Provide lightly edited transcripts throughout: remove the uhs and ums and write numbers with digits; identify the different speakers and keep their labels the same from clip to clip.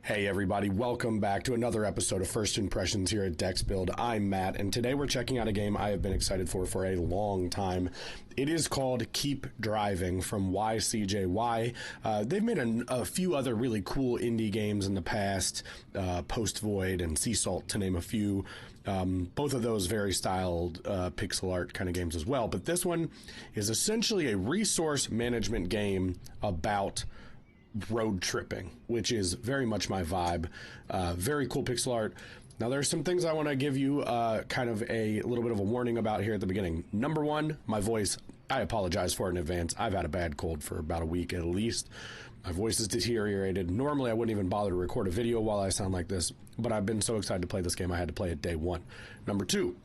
Speaker 1: Hey everybody, welcome back to another episode of First Impressions here at Dexbuild. I'm Matt, and today we're checking out a game I have been excited for a long time. It is called Keep Driving from YCJY. They've made a few other really cool indie games in the past, Post Void and Sea Salt to name a few. Both of those very styled pixel art kind of games as well, but this one is essentially a resource management game about road tripping, which is very much my vibe. Very cool pixel art. Now there's some things I want to give you kind of a little bit of a warning about here at the beginning. Number one, my voice, I apologize for it in advance. I've had a bad cold for about a week at least. My voice is deteriorated. Normally I wouldn't even bother to record a video while I sound like this, but I've been so excited to play this game I had to play it day one. Number two,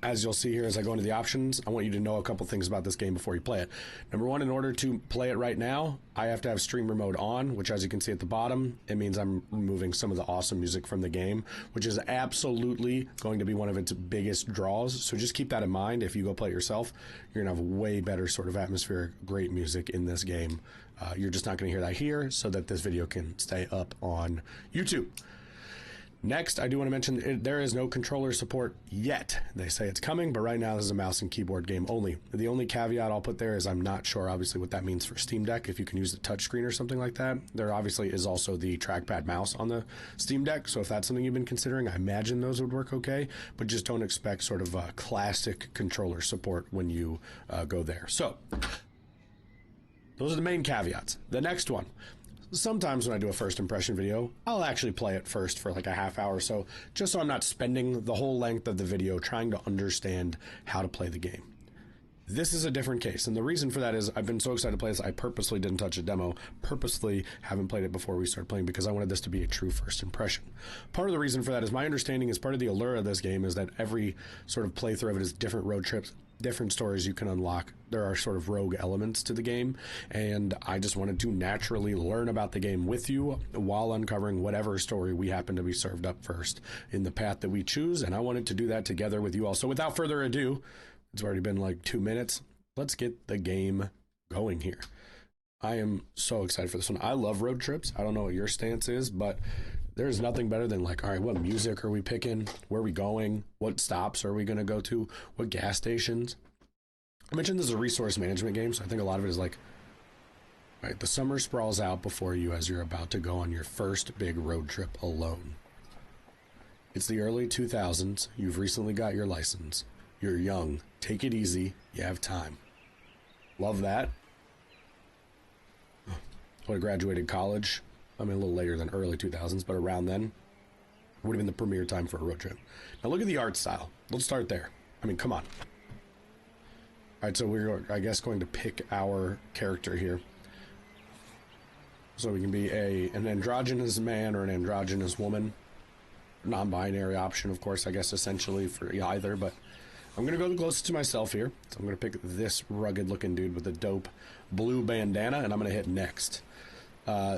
Speaker 1: as you'll see here as I go into the options, I want you to know a couple things about this game before you play it. Number one, in order to play it right now, I have to have streamer mode on, which as you can see at the bottom, it means I'm removing some of the awesome music from the game, which is absolutely going to be one of its biggest draws. So just keep that in mind. If you go play it yourself, you're gonna have way better sort of atmospheric, great music in this game. You're just not gonna hear that here, so that this video can stay up on YouTube. Next, I do want to mention there is no controller support yet. They say it's coming, but right now this is a mouse and keyboard game only. The only caveat I'll put there is I'm not sure, obviously, what that means for Steam Deck, if you can use the touchscreen or something like that. There obviously is also the trackpad mouse on the Steam Deck, so if that's something you've been considering, I imagine those would work okay, but just don't expect sort of classic controller support when you go there. So, those are the main caveats. The next one. Sometimes when I do a first impression video, I'll actually play it first for like a half hour or so, just so I'm not spending the whole length of the video trying to understand how to play the game. This is a different case, and the reason for that is I've been so excited to play this, I purposely didn't touch a demo, purposely haven't played it before we started playing because I wanted this to be a true first impression. Part of the reason for that is my understanding is part of the allure of this game is that every sort of playthrough of it is different road trips, different stories you can unlock. There are sort of rogue elements to the game, and I just wanted to naturally learn about the game with you while uncovering whatever story we happen to be served up first in the path that we choose, and I wanted to do that together with you all. So without further ado, it's already been like 2 minutes. Let's get the game going here. I am so excited for this one. I love road trips. I don't know what your stance is, but there's nothing better than like, all right, what music are we picking? Where are we going? What stops are we going to go to? What gas stations? I mentioned this is a resource management game, so I think a lot of it is like, all right, the summer sprawls out before you as you're about to go on your first big road trip alone. It's the early 2000s. You've recently got your license. You're young. Take it easy. You have time. Love that. When I graduated college, I mean, a little later than early 2000s, but around then, would have been the premier time for a road trip. Now look at the art style. Let's start there. I mean, come on. All right, so we're, I guess, going to pick our character here. So we can be an androgynous man or an androgynous woman. Non-binary option, of course, I guess, essentially for either, but I'm going to go the closest to myself here. So I'm going to pick this rugged-looking dude with a dope blue bandana, and I'm going to hit next.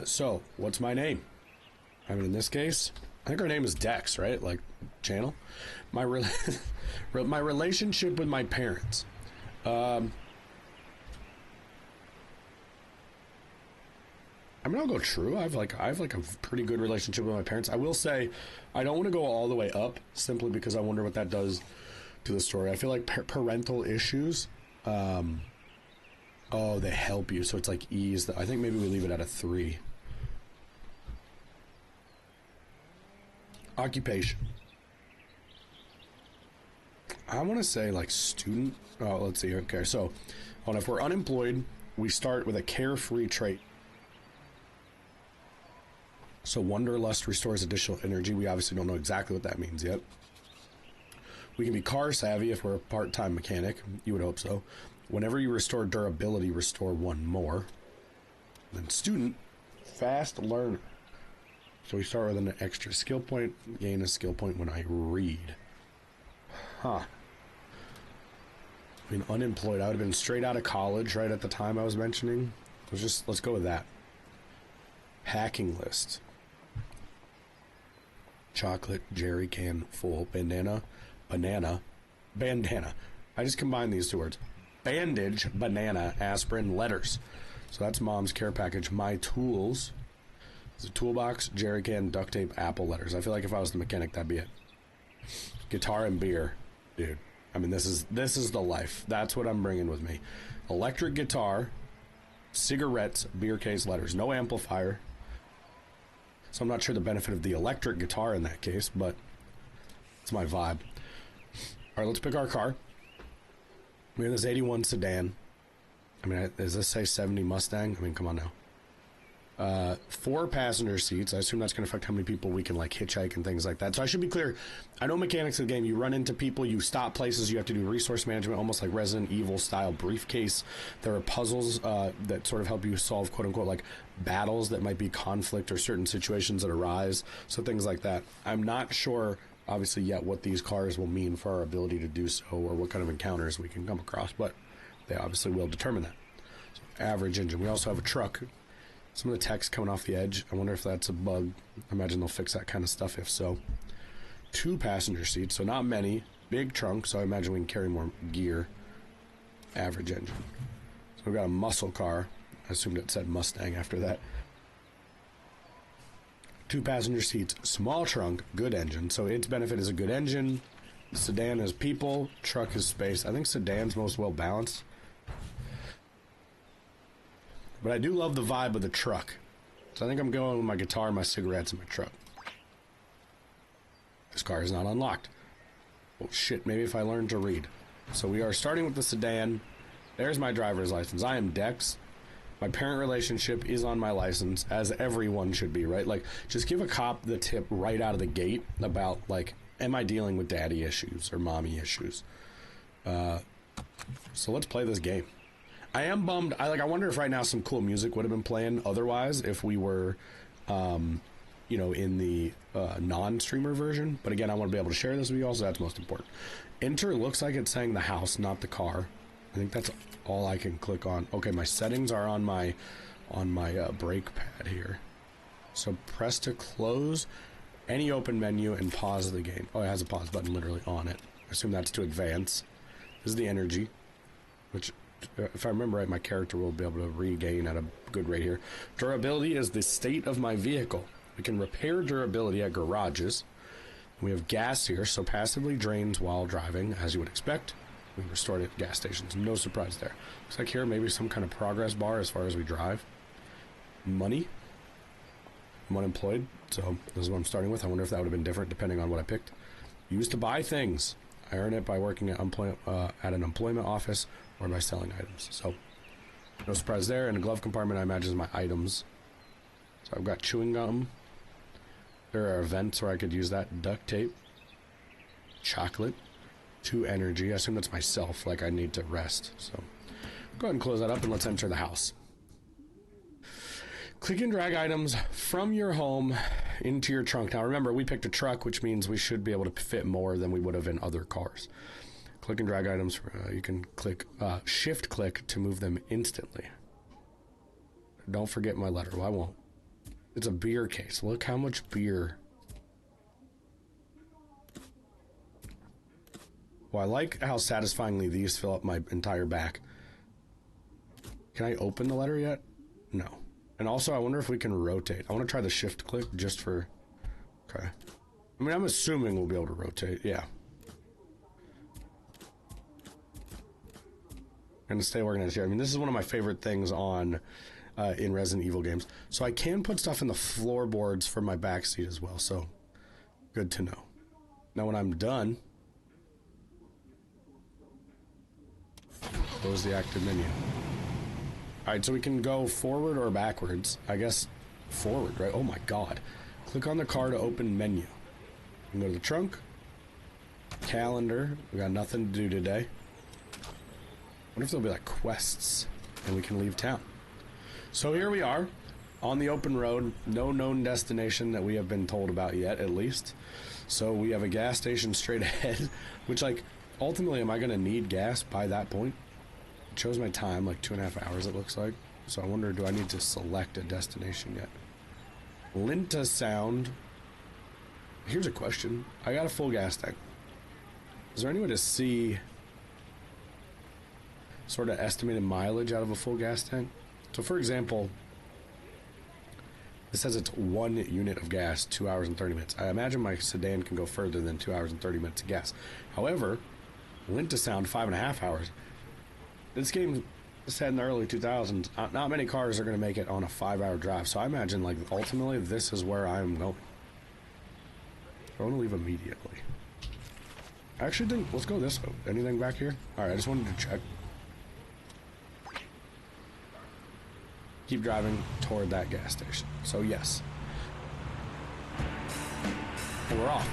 Speaker 1: So, what's my name? I mean, in this case, I think our name is Dex, right? Like, channel? My relationship with my parents. I mean, I'll go true. I have like a pretty good relationship with my parents. I will say, I don't want to go all the way up, simply because I wonder what that does to the story. I feel like parental issues, oh, they help you, so it's like ease. I think maybe we leave it at a 3. Occupation. I want to say like student. Oh, let's see. Okay, so if we're unemployed, we start with a carefree trait. So wanderlust restores additional energy. We obviously don't know exactly what that means yet. We can be car savvy if we're a part-time mechanic. You would hope so. Whenever you restore durability, restore 1 more. Then student, fast learner. So we start with an extra skill point, gain a skill point when I read. Huh. I mean, unemployed. I would have been straight out of college right at the time I was mentioning. Let's go with that. Hacking list. Chocolate, jerry can, full, bandana, banana, bandana. I just combined these 2 words. Bandage, banana, aspirin, letters. So that's mom's care package. My tools. It's a toolbox, jerry can, duct tape, apple letters. I feel like if I was the mechanic, that'd be it. Guitar and beer, dude. I mean, this is the life. That's what I'm bringing with me. Electric guitar, cigarettes, beer case, letters. No amplifier. So I'm not sure the benefit of the electric guitar in that case, but it's my vibe. All right, let's pick our car. We have this 81 sedan. I mean, does this say 70 Mustang? I mean, come on now. 4 passenger seats. I assume that's going to affect how many people we can like hitchhike and things like that. So I should be clear. I know mechanics of the game. You run into people, you stop places, you have to do resource management, almost like Resident Evil style briefcase. There are puzzles that sort of help you solve quote unquote like battles that might be conflict or certain situations that arise. So things like that. I'm not sure obviously yet what these cars will mean for our ability to do so or what kind of encounters we can come across, but they obviously will determine that. So average engine. We also have a truck. Some of the text coming off the edge. I wonder if that's a bug. I imagine they'll fix that kind of stuff if so. 2 passenger seats, so not many. Big trunk, so I imagine we can carry more gear. Average engine. So we've got a muscle car. I assumed it said Mustang after that. 2 passenger seats, small trunk, good engine. So its benefit is a good engine. Sedan is people, truck is space. I think sedan's most well balanced. But I do love the vibe of the truck. So I think I'm going with my guitar, my cigarettes, and my truck. This car is not unlocked. Oh shit, maybe if I learn to read. So we are starting with the sedan. There's my driver's license. I am Dex. My parent relationship is on my license, as everyone should be, right? Like, just give a cop the tip right out of the gate about, like, am I dealing with daddy issues or mommy issues? So let's play this game. I am bummed. I wonder if right now some cool music would have been playing otherwise if we were, you know, in the non-streamer version. But again, I want to be able to share this with you all, so that's most important. Enter looks like it's saying the house, not the car. I think that's all I can click on. Okay, my settings are on my brake pad here. So press to close any open menu and pause the game. Oh, it has a pause button literally on it. I assume that's to advance. This is the energy, which, if I remember right, my character will be able to regain at a good rate here. Durability is the state of my vehicle. We can repair durability at garages. We have gas here, so passively drains while driving, as you would expect. We restored it at gas stations. No surprise there. Looks like here maybe some kind of progress bar as far as we drive. Money. I'm unemployed, so this is what I'm starting with. I wonder if that would have been different depending on what I picked. Used to buy things. I earn it by working at an employment office or by selling items. So, no surprise there. In the glove compartment, I imagine is my items. So I've got chewing gum. There are events where I could use that. Duct tape. Chocolate. 2 energy. I assume that's myself, like I need to rest. So, go ahead and close that up and let's enter the house. Click and drag items from your home into your trunk. Now remember, we picked a truck, which means we should be able to fit more than we would have in other cars. Click and drag items. You can click shift click to move them instantly. Don't forget my letter. Well, I won't. It's a beer case. Look how much beer. Well, I like how satisfyingly these fill up my entire back. Can I open the letter yet? No. And also, I wonder if we can rotate. I want to try the shift click just for... Okay. I mean, I'm assuming we'll be able to rotate. Yeah. And stay organized here. I mean, this is one of my favorite things on in Resident Evil games. So I can put stuff in the floorboards for my backseat as well. So, good to know. Now, when I'm done... Close the active menu. Alright, so we can go forward or backwards. I guess forward, right? Oh my god. Click on the car to open menu. We can go to the trunk. Calendar. We got nothing to do today. What if there'll be like quests and we can leave town? So here we are on the open road. No known destination that we have been told about yet, at least. So we have a gas station straight ahead, which, like, ultimately, am I going to need gas by that point? It shows my time, like 2.5 hours, it looks like. So I wonder, do I need to select a destination yet? Linta Sound. Here's a question. I got a full gas tank. Is there any way to see sort of estimated mileage out of a full gas tank? So, for example, This says it's 1 unit of gas, 2 hours and 30 minutes. I imagine my sedan can go further than 2 hours and 30 minutes of gas. However, lint to sound 5.5 hours. This game set in the early 2000s. Not many cars are going to make it on a 5-hour drive. So I imagine, like, ultimately, this is where I'm going. I want to leave immediately. I actually think, let's go this way. Anything back here? Alright, I just wanted to check. Keep driving toward that gas station. So yes. And we're off.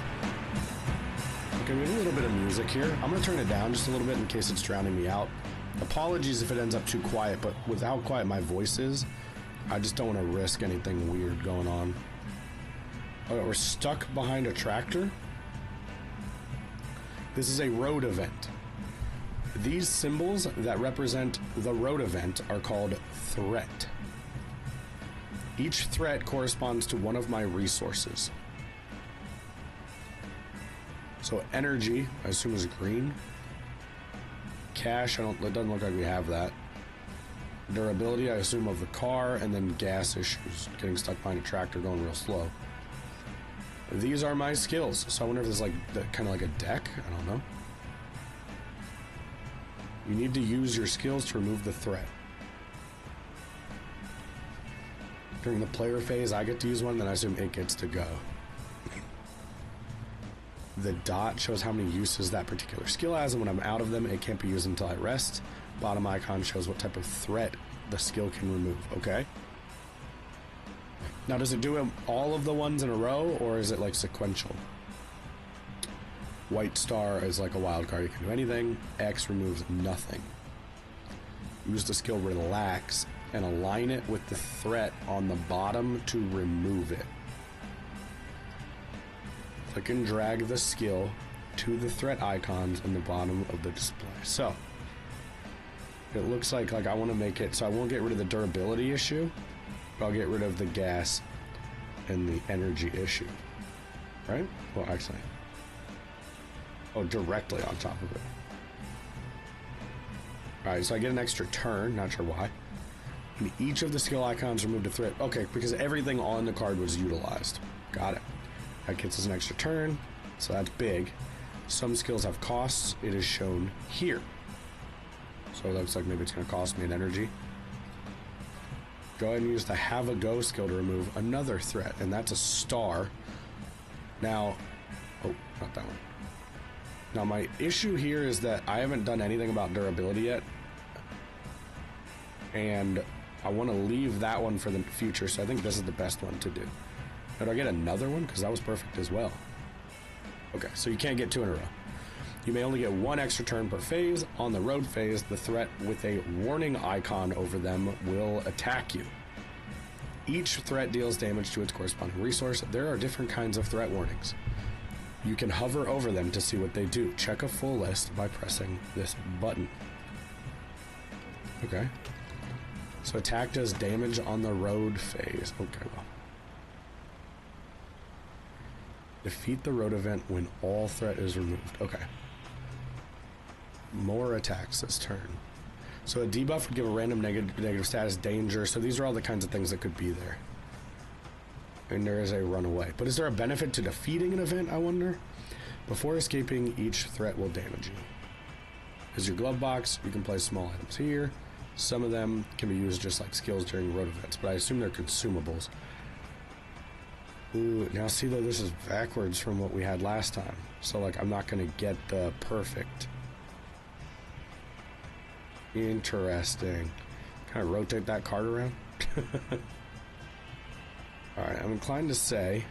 Speaker 1: Okay, we have a little bit of music here. I'm going to turn it down just a little bit in case it's drowning me out. Apologies if it ends up too quiet, but with how quiet my voice is, I just don't want to risk anything weird going on. Okay, we're stuck behind a tractor. This is a road event. These symbols that represent the road event are called threat. Each threat corresponds to one of my resources. So energy, I assume, is green. Cash, it doesn't look like we have that. Durability, I assume, of the car, and then gas issues, getting stuck behind a tractor going real slow. These are my skills, so I wonder if there's like kind of like a deck. I don't know. You need to use your skills to remove the threat. During the player phase, I get to use one, then I assume it gets to go. The dot shows how many uses that particular skill has, and when I'm out of them, it can't be used until I rest. Bottom icon shows what type of threat the skill can remove, okay? Now, does it do all of the ones in a row, or is it like sequential? White star is like a wild card, you can do anything. X removes nothing. Use the skill relax and align it with the threat on the bottom to remove it. Click and drag the skill to the threat icons in the bottom of the display. So, it looks like I want to make it so I won't get rid of the durability issue, but I'll get rid of the gas and the energy issue. Right? Well, actually. Oh, directly on top of it. Alright, so I get an extra turn, not sure why. And each of the skill icons removed a threat. Okay, because everything on the card was utilized. Got it. That gets us an extra turn, so that's big. Some skills have costs. It is shown here. So it looks like maybe it's going to cost me an energy. Go ahead and use the have a go skill to remove another threat, and that's a star. Now, oh, not that one. Now my issue here is that I haven't done anything about durability yet, and I want to leave that one for the future, so I think this is the best one to do. Now, do I get another one? Because that was perfect as well. Okay, so you can't get 2 in a row. You may only get 1 extra turn per phase. On the road phase, the threat with a warning icon over them will attack you. Each threat deals damage to its corresponding resource. There are different kinds of threat warnings. You can hover over them to see what they do. Check a full list by pressing this button. Okay. So attack does damage on the road phase. Okay, well. Defeat the road event when all threat is removed. Okay. More attacks this turn. So a debuff would give a random negative status, danger. So these are all the kinds of things that could be there. And there is a runaway. But is there a benefit to defeating an event, I wonder? Before escaping, each threat will damage you. As your glove box, you can place small items here. Some of them can be used just like skills during road events, but I assume they're consumables. Ooh, now see though, this is backwards from what we had last time. So like, I'm not going to get the perfect. Interesting. Kind of rotate that card around. Alright, I'm inclined to say,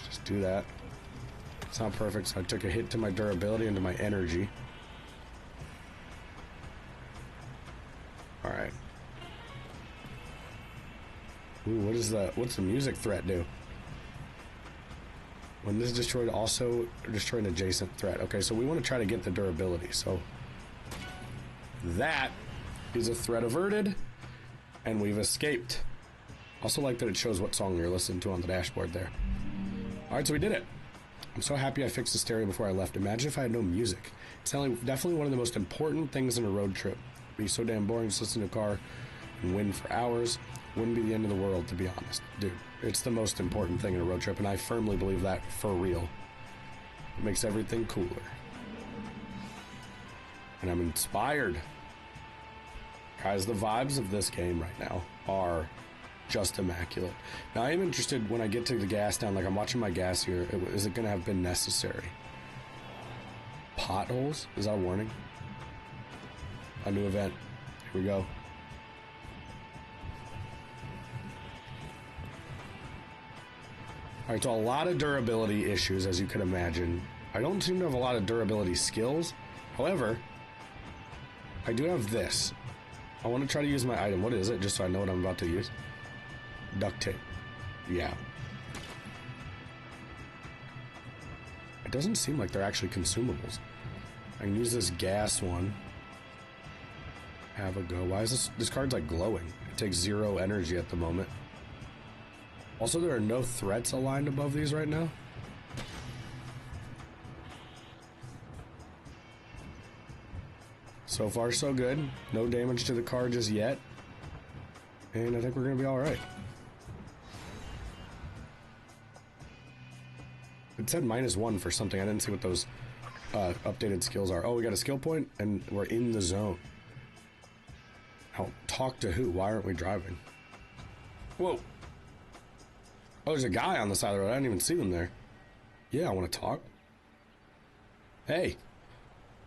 Speaker 1: just do that. It's not perfect, so I took a hit to my durability and to my energy. Alright. Ooh, what's the music threat do? When this is destroyed, also destroy an adjacent threat. Okay, so we want to try to get the durability, so that is a threat averted, and we've escaped. Also like that it shows what song you're listening to on the dashboard there. Alright, so we did it. I'm so happy I fixed the stereo before I left. Imagine if I had no music. It's definitely one of the most important things in a road trip. It'd be so damn boring just listening to a car and win for hours. Wouldn't be the end of the world, to be honest. Dude, it's the most important thing in a road trip, and I firmly believe that for real. It makes everything cooler. And I'm inspired. Guys, the vibes of this game right now are just immaculate. Now, I am interested when I get to the gas down, like I'm watching my gas here, is it going to have been necessary? Potholes? Is that a warning? A new event. Here we go. Alright, so a lot of durability issues, as you can imagine. I don't seem to have a lot of durability skills. However, I do have this. I want to try to use my item. What is it? Just so I know what I'm about to use. Duct tape. Yeah. It doesn't seem like they're actually consumables. I can use this gas one. Have a go. Why is this card's like glowing? It takes 0 energy at the moment. Also, there are no threats aligned above these right now. So far, so good. No damage to the car just yet. And I think we're going to be alright. It said -1 for something. I didn't see what those updated skills are. Oh, we got a skill point, and we're in the zone. Now, talk to who? Why aren't we driving? Whoa. Oh, there's a guy on the side of the road. I didn't even see them there. Yeah, I want to talk. Hey,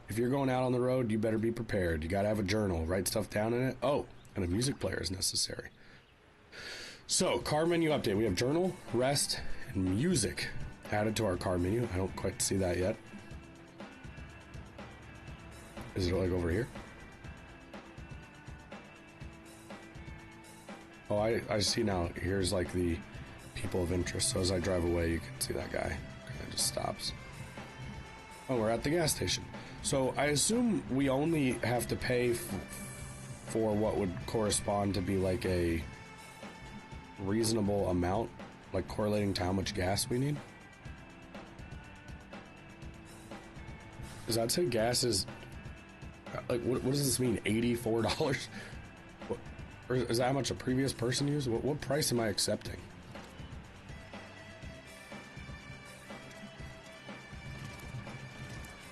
Speaker 1: if you're going out on the road, you better be prepared. You got to have a journal, write stuff down in it. Oh, and a music player is necessary. So, car menu update. We have journal, rest, and music added to our car menu. I don't quite see that yet. Is it like over here? Oh, I see now. Here's like the people of interest. So as I drive away, you can see that guy. It just stops. Oh, we're at the gas station. So I assume we only have to pay for what would correspond to be like a reasonable amount, like correlating to how much gas we need. Does that say gas is like what does this mean? $84? Or is that how much a previous person used? What price am I accepting?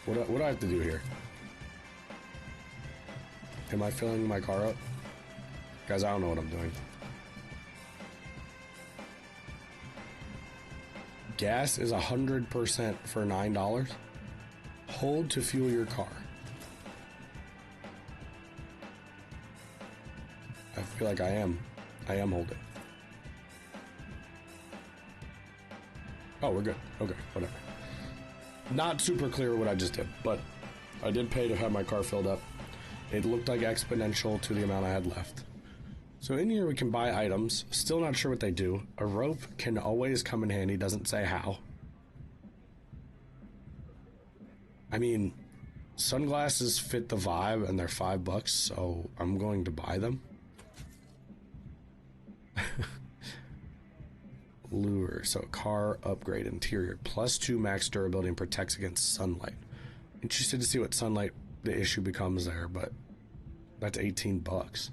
Speaker 1: What do I have to do here? Am I filling my car up? Guys, I don't know what I'm doing. Gas is 100% for $9. Hold to fuel your car. I feel like I am holding. Oh, we're good. Okay, whatever. Not super clear what I just did, but I did pay to have my car filled up. It looked like exponential to the amount I had left. So in here we can buy items. Still not sure what they do. A rope can always come in handy, doesn't say how. I mean, sunglasses fit the vibe and they're $5, so I'm going to buy them. Lure, so car upgrade interior +2 max durability and protects against sunlight. Interested to see what sunlight the issue becomes there, but that's $18.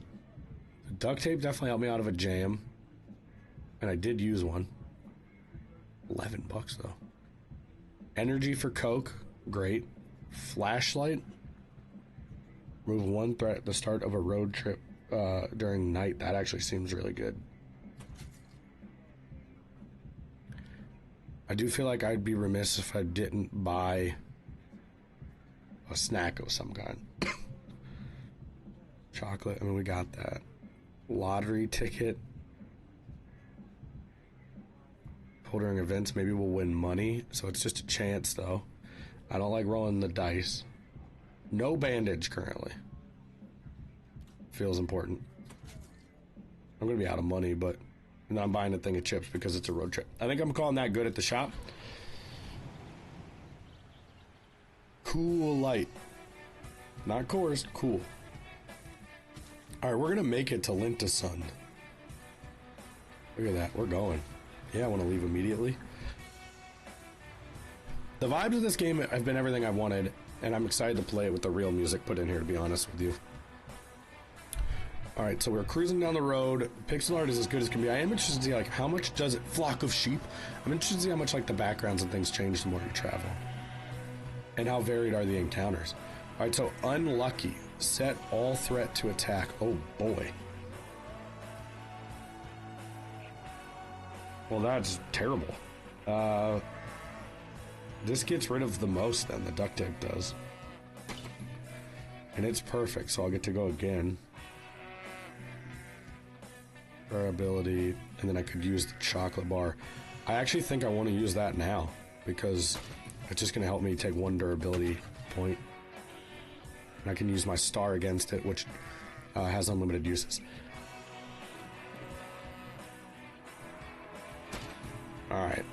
Speaker 1: The duct tape definitely helped me out of a jam, and I did use one. $11 though. Energy for Coke, great. Flashlight, remove 1 threat at the start of a road trip during night. That actually seems really good. I do feel like I'd be remiss if I didn't buy a snack of some kind. Chocolate, I mean, we got that. Lottery ticket. During events, maybe we'll win money. So it's just a chance, though. I don't like rolling the dice. No bandage currently. Feels important. I'm going to be out of money, but and I'm buying a thing of chips because it's a road trip. I think I'm calling that good at the shop. Cool light. Not coarse, cool. Alright, we're going to make it to Lintasun. Look at that, we're going. Yeah, I want to leave immediately. The vibes of this game have been everything I wanted, and I'm excited to play it with the real music put in here, to be honest with you. All right, so we're cruising down the road. Pixel art is as good as can be. I am interested to see, like, how much does it... Flock of sheep. I'm interested to see how much, like, the backgrounds and things change the more you travel. And how varied are the encounters. All right, so unlucky. Set all threat to attack. Oh, boy. Well, that's terrible. This gets rid of the most, then. The duct tape does. And it's perfect, so I'll get to go again. Durability, and then I could use the chocolate bar. I actually think I want to use that now because it's just going to help me take 1 durability point. And I can use my star against it, which has unlimited uses. Alright.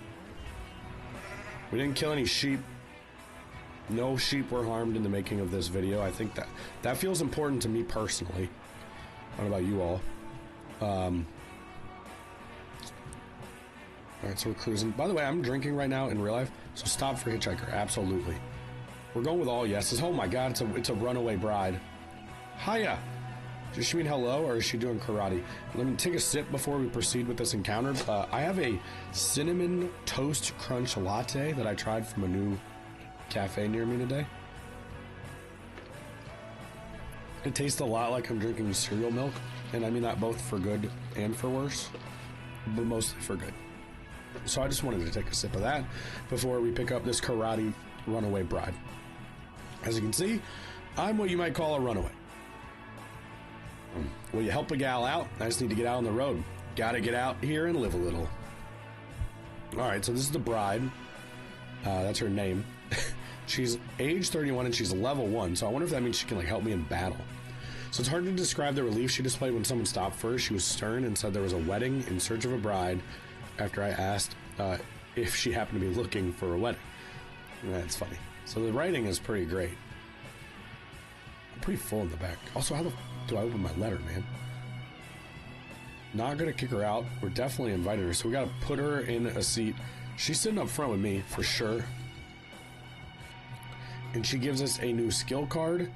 Speaker 1: We didn't kill any sheep. No sheep were harmed in the making of this video. I think that feels important to me personally. I don't know about you all. Alright, so we're cruising. By the way, I'm drinking right now in real life, so stop for hitchhiker. Absolutely. We're going with all yeses. Oh my god, it's a runaway bride. Hiya! Does she mean hello, or is she doing karate? Let me take a sip before we proceed with this encounter. I have a cinnamon toast crunch latte that I tried from a new cafe near me today. It tastes a lot like I'm drinking cereal milk, and I mean that both for good and for worse, but mostly for good. So I just wanted to take a sip of that before we pick up this karate runaway bride. As you can see, I'm what you might call a runaway. Will you help a gal out? I just need to get out on the road. Gotta get out here and live a little. Alright, so this is the bride. That's her name. She's age 31 and she's level 1, so I wonder if that means she can like help me in battle. So it's hard to describe the relief she displayed when someone stopped for her. She was stern and said there was a wedding in search of a bride after I asked if she happened to be looking for a wedding. That's funny. So the writing is pretty great. I'm pretty full in the back. Also, how the do I open my letter, man? Not gonna kick her out. We're definitely inviting her, so we gotta put her in a seat. She's sitting up front with me, for sure. And she gives us a new skill card,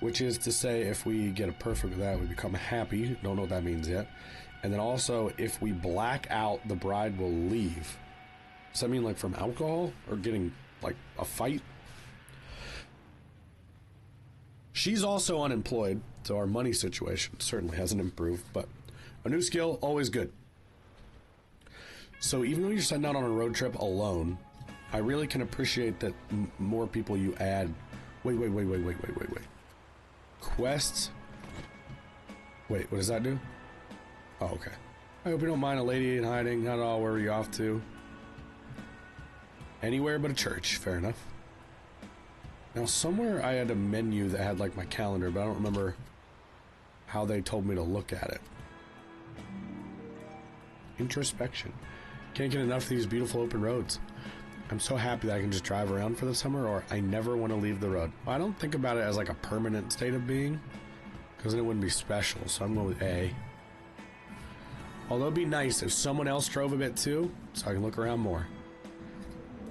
Speaker 1: which is to say if we get a perfect with that, we become happy. Don't know what that means yet. And then also, if we black out, the bride will leave. Does that mean like from alcohol or getting like a fight? She's also unemployed, so our money situation certainly hasn't improved, but a new skill, always good. So even though you're setting out on a road trip alone, I really can appreciate that more people you add... Wait. Quests? Wait, what does that do? Oh, okay. I hope you don't mind a lady in hiding. Not at all. Where are you off to? Anywhere but a church. Fair enough. Now, somewhere I had a menu that had, like, my calendar, but I don't remember how they told me to look at it. Introspection. Can't get enough of these beautiful open roads. I'm so happy that I can just drive around for the summer, or I never want to leave the road. Well, I don't think about it as, like, a permanent state of being, because then it wouldn't be special, so I'm going with A. Although it'd be nice if someone else drove a bit, too, so I can look around more.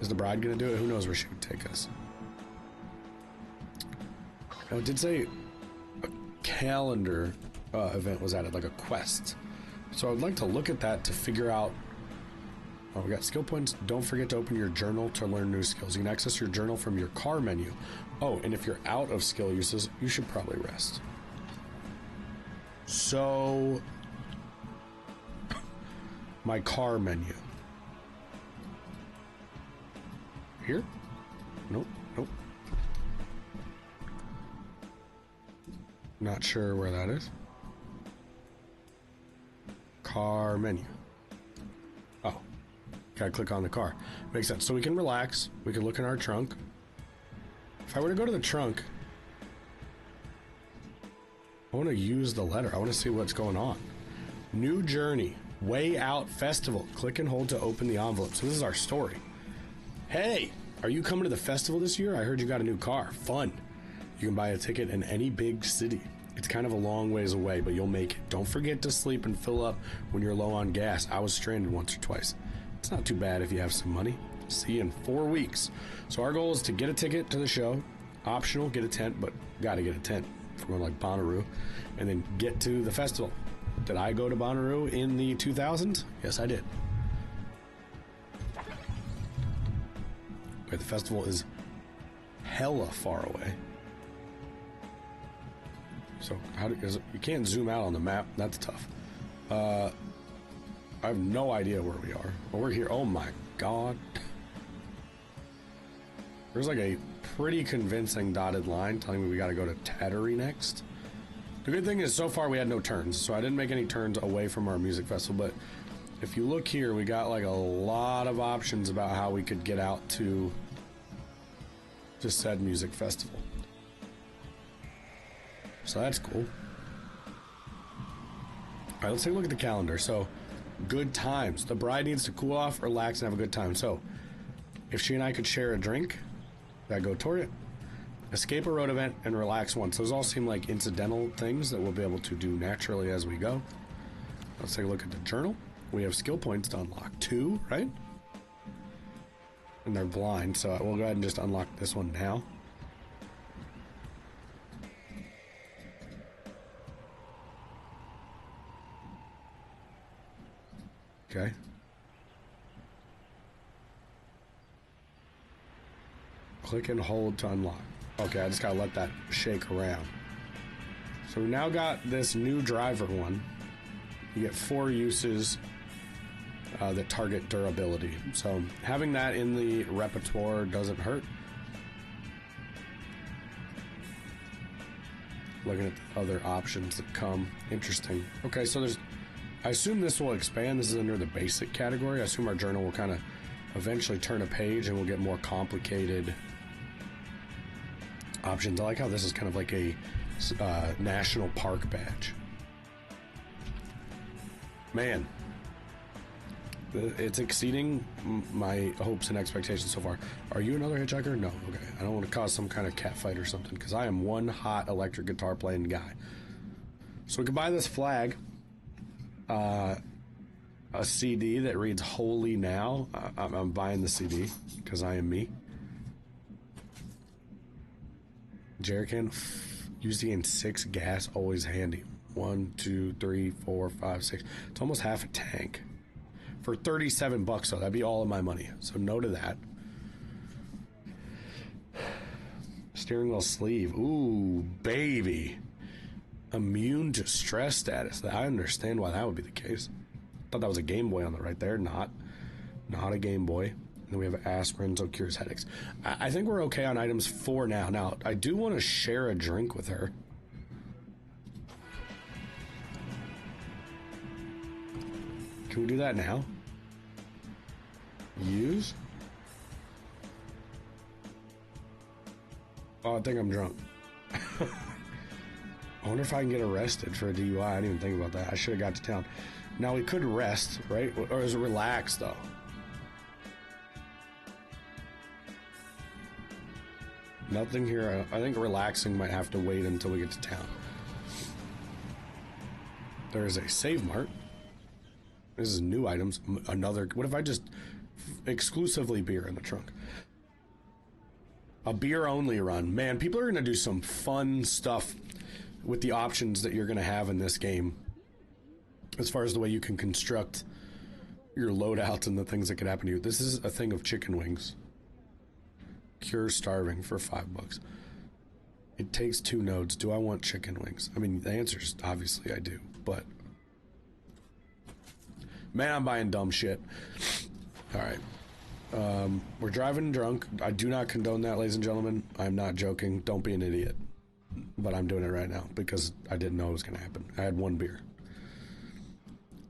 Speaker 1: Is the bride going to do it? Who knows where she would take us. Now, it did say a calendar event was added, like a quest. So I would like to look at that to figure out... Oh, we got skill points. Don't forget to open your journal to learn new skills. You can access your journal from your car menu. Oh, and if you're out of skill uses, you should probably rest. So... my car menu. Here? Nope. Not sure where that is. Car menu. Oh. Gotta click on the car. Makes sense. So we can relax. We can look in our trunk. If I were to go to the trunk, I want to use the letter. I want to see what's going on. New journey. Way Out Festival. Click and hold to open the envelope. So this is our story. Hey, are you coming to the festival this year? I heard you got a new car. Fun. You can buy a ticket in any big city. It's kind of a long ways away, but you'll make it. Don't forget to sleep and fill up when you're low on gas. I was stranded once or twice. It's not too bad if you have some money. See you in 4 weeks. So our goal is to get a ticket to the show. Optional, get a tent, but gotta get a tent. from like Bonnaroo, and then get to the festival. Did I go to Bonnaroo in the 2000s? Yes, I did. Wait, the festival is hella far away. So you can't zoom out on the map. That's tough. I have no idea where we are. But we're here. Oh my god. There's like a pretty convincing dotted line telling me we gotta go to Tattery next. The good thing is so far we had no turns, so I didn't make any turns away from our music festival, but if you look here, we got like a lot of options about how we could get out to said music festival. So that's cool. Alright, let's take a look at the calendar. So, good times. The bride needs to cool off, relax, and have a good time. So, if she and I could share a drink, that go toward it. Escape a road event and relax once. Those all seem like incidental things that we'll be able to do naturally as we go. Let's take a look at the journal. We have skill points to unlock. 2, right? And they're blind, so we'll go ahead and just unlock this one now. Okay. Click and hold to unlock. Okay, I just gotta let that shake around. So we now got this new driver one. You get 4 uses that target durability. So having that in the repertoire doesn't hurt. Looking at the other options that come. Interesting. Okay, so I assume this will expand. This is under the basic category. I assume our journal will kind of eventually turn a page and we'll get more complicated options. I like how this is kind of like a national park badge. Man, it's exceeding my hopes and expectations so far. Are you another hitchhiker? No. Okay. I don't want to cause some kind of cat fight or something, because I am one hot electric guitar playing guy. So we can buy this flag, a CD that reads "Holy Now." I'm buying the CD because I am me. Jerrycan, use the N6 gas, always handy. 1, 2, 3, 4, 5, 6. It's almost half a tank. For $37 though, that'd be all of my money. So no to that. Steering wheel sleeve. Ooh, baby. Immune to stress status. I understand why that would be the case. Thought that was a Game Boy on the right there. Not a Game Boy. And then we have aspirin, so cures headaches. I think we're okay on items for now. Now, I do want to share a drink with her. Can we do that now? Use? Oh, I think I'm drunk. I wonder if I can get arrested for a DUI. I didn't even think about that. I should have got to town. Now, we could rest, right? Or is it relax, though? Nothing here. I think relaxing might have to wait until we get to town. There is a save mart. This is new items. Another. What if I just exclusively beer in the trunk? A beer only run. Man, people are going to do some fun stuff with the options that you're going to have in this game. As far as the way you can construct your loadouts and the things that could happen to you. This is a thing of chicken wings. Cure starving for $5. It takes 2 nodes. Do I want chicken wings? I mean, the answer is obviously I do, but man, I'm buying dumb shit. All right. We're driving drunk. I do not condone that, ladies and gentlemen. I'm not joking. Don't be an idiot. But I'm doing it right now because I didn't know it was going to happen. I had 1 beer.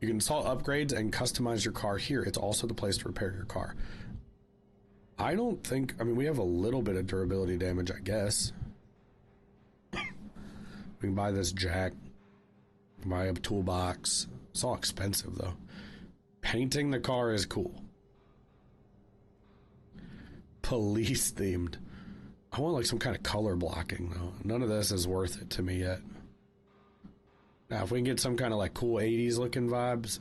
Speaker 1: You can install upgrades and customize your car here. It's also the place to repair your car. I don't think... I mean, we have a little bit of durability damage, I guess. We can buy this jack. Buy a toolbox. It's all expensive, though. Painting the car is cool. Police themed. I want like some kind of color blocking though. None of this is worth it to me yet. Now if we can get some kind of like cool 80s looking vibes.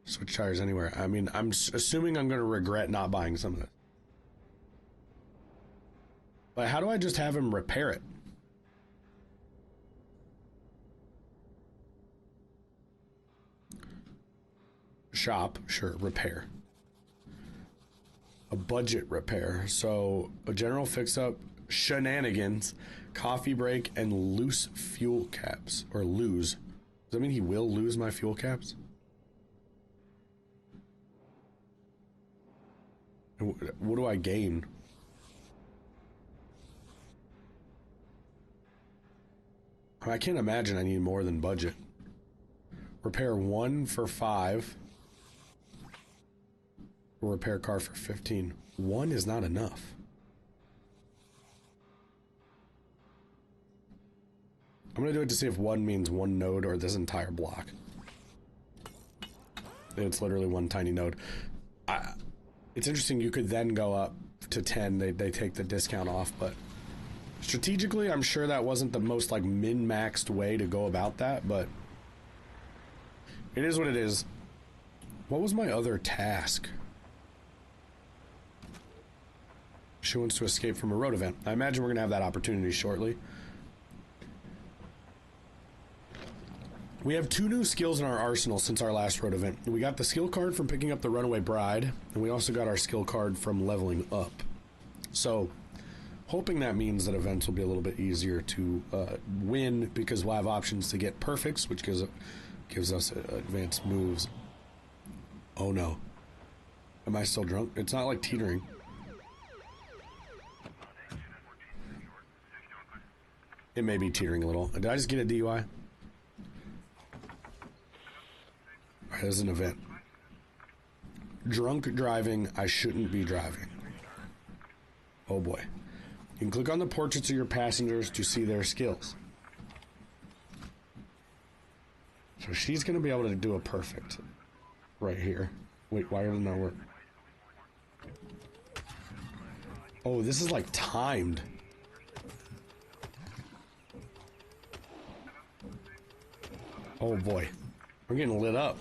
Speaker 1: Switch tires anywhere. I mean, I'm assuming I'm going to regret not buying some of this. But how do I just have him repair it? Shop, sure, repair. A budget repair. So a general fix-up, shenanigans, coffee break, and loose fuel caps. Or lose. Does that mean he will lose my fuel caps? What do I gain? I can't imagine I need more than budget. Repair 1 for 5. Repair car for 15. 1 is not enough. I'm gonna do it to see if 1 means 1 node or this entire block. It's literally 1 tiny node. It's interesting, you could then go up to 10. They take the discount off, but strategically, I'm sure that wasn't the most like min-maxed way to go about that, but it is what it is. What was my other task? She wants to escape from a road event. I imagine we're gonna have that opportunity shortly. We have 2 new skills in our arsenal since our last road event. We got the skill card from picking up the runaway bride, and we also got our skill card from leveling up. So, hoping that means that events will be a little bit easier to win, because we'll have options to get perfects, which gives us advanced moves. Oh no. Am I still drunk? It's not like teetering. It may be teetering a little. Did I just get a DUI? Alright, this is an event. Drunk driving, I shouldn't be driving. Oh boy. You can click on the portraits of your passengers to see their skills. So she's going to be able to do a perfect right here. Wait, why didn't that work? Oh, this is like timed. Oh boy. We're getting lit up.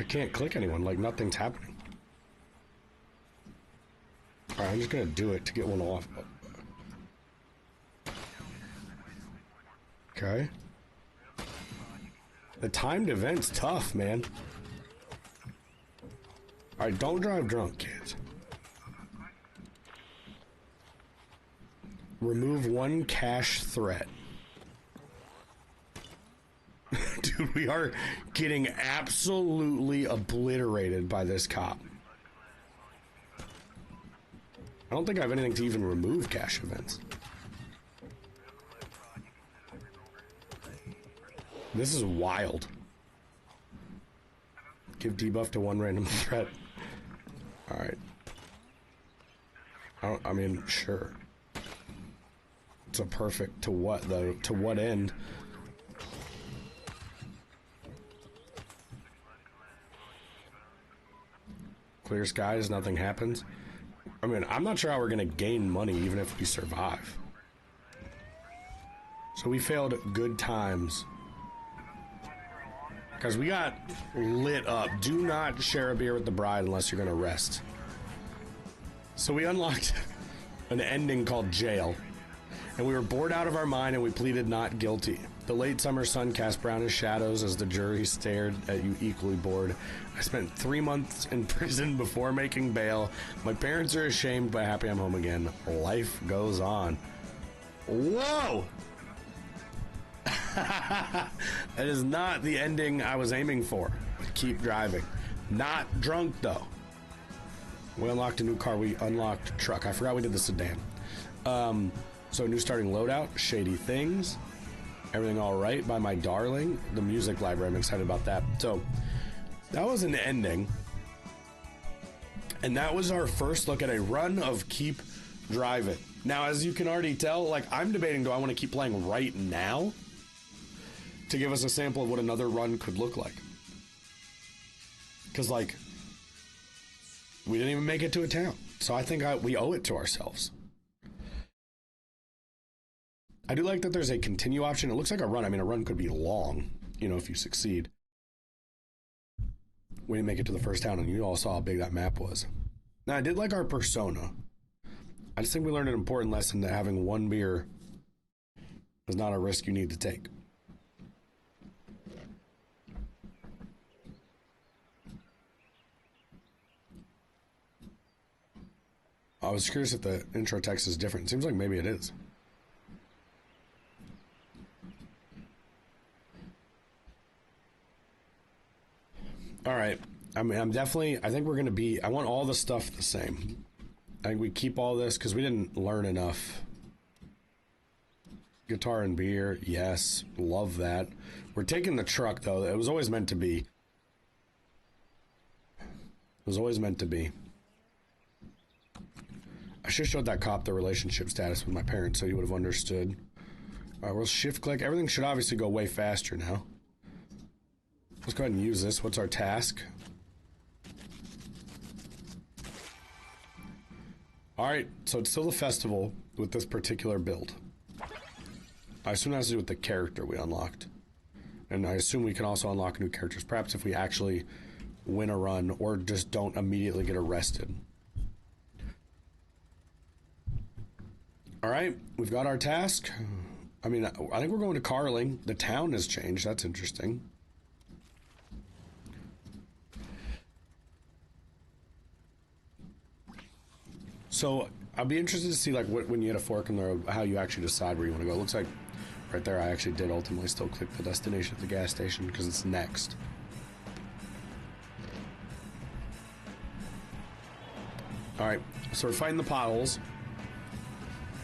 Speaker 1: I can't click anyone, like nothing's happening. Alright, I'm just gonna do it to get one off. Okay. The timed event's tough, man. Alright, don't drive drunk, kids. Remove 1 cash threat. Dude, we are getting absolutely obliterated by this cop. I don't think I have anything to even remove cash events. This is wild. Give debuff to 1 random threat. Alright. I mean, sure. It's a perfect to what, though? To what end? Clear skies, nothing happens. I mean, I'm not sure how we're gonna gain money even if we survive. So we failed good times. Because we got lit up. Do not share a beer with the bride unless you're gonna rest. So we unlocked an ending called jail. And we were bored out of our mind and we pleaded not guilty. The late summer sun cast brownish shadows as the jury stared at you equally bored. I spent 3 months in prison before making bail. My parents are ashamed but happy I'm home again. Life goes on. Whoa! That is not the ending I was aiming for. Keep driving. Not drunk though. We unlocked a new car. We unlocked a truck. I forgot we did the sedan. So new starting loadout, shady things, everything all right by my darling, the music library. I'm excited about that. So that was an ending, and that was our first look at a run of keep driving. Now, as you can already tell, like I'm debating, do I want to keep playing right now to give us a sample of what another run could look like? Because like we didn't even make it to a town, so I think we owe it to ourselves. I do like that there's a continue option. It looks like a run. I mean, a run could be long, you know, if you succeed. we didn't make it to the first town, and you all saw how big that map was. Now, I did like our persona. I just think we learned an important lesson that having one beer is not a risk you need to take. I was curious if the intro text is different. It seems like maybe it is. All right. I mean, I think we're going to be, I want all the stuff the same. I think we keep all this because we didn't learn enough. Guitar and beer, yes, love that. We're taking the truck, though. It was always meant to be. It was always meant to be. I should have showed that cop the relationship status with my parents so he would have understood. All right, we'll shift click. Everything should obviously go way faster now. Let's go ahead and use this. What's our task? Alright, so it's still a festival with this particular build. I assume that has to do with the character we unlocked. And I assume we can also unlock new characters. Perhaps if we actually win a run or just don't immediately get arrested. Alright, we've got our task. I mean, I think we're going to Carling. The town has changed. That's interesting. So I'll be interested to see, like, when you hit a fork in the road, how you actually decide where you want to go. It looks like right there I actually did ultimately still click the destination at the gas station because it's next. Alright, so we're fighting the potholes.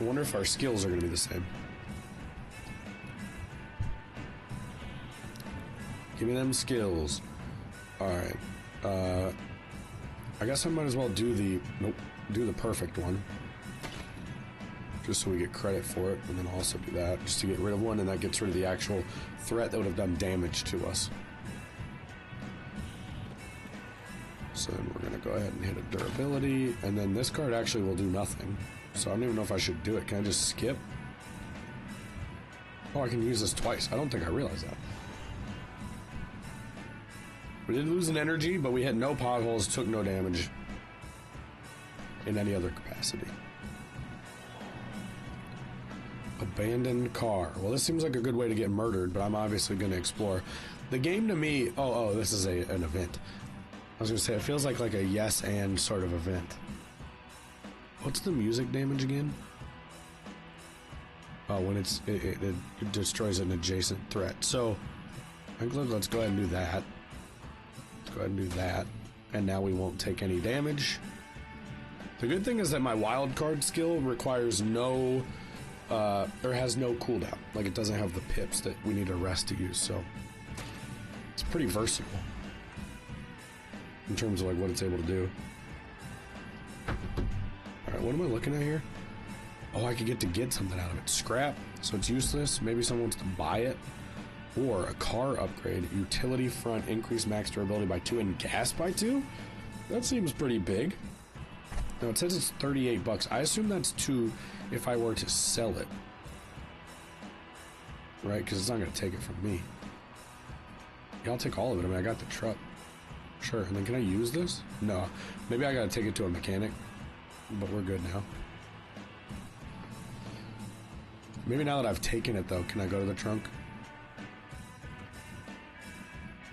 Speaker 1: I wonder if our skills are going to be the same. Give me them skills. Alright. I guess I might as well do the... Nope. Do the perfect one. Just so we get credit for it. And then also do that. Just to get rid of one. And that gets rid of the actual threat that would have done damage to us. So then we're going to go ahead and hit a durability. And then this card actually will do nothing. So I don't even know if I should do it. Can I just skip? Oh, I can use this twice. I don't think I realized that. We did lose an energy, but we hit no potholes, took no damage in any other capacity. Abandoned car. Well, this seems like a good way to get murdered, but I'm obviously going to explore. The game to me... Oh, this is an event. I was going to say, it feels like a yes and sort of event. What's the music damage again? Oh, when it destroys an adjacent threat. So, I think let's go ahead and do that. Let's go ahead and do that. And now we won't take any damage. The good thing is that my wild card skill requires no, or has no cooldown. Like, it doesn't have the pips that we need a rest to use, so it's pretty versatile in terms of like what it's able to do. Alright, what am I looking at here? Oh, I could get something out of it. Scrap, so it's useless. Maybe someone wants to buy it. Or a car upgrade. Utility front, increase max durability by 2 and gas by 2? That seems pretty big. Now it says it's 38 bucks. I assume that's 2 if I were to sell it. Right? Because it's not going to take it from me. Yeah, I'll take all of it. I mean, I got the truck. Sure. And then can I use this? No. Maybe I got to take it to a mechanic. But we're good now. Maybe now that I've taken it, though, can I go to the trunk?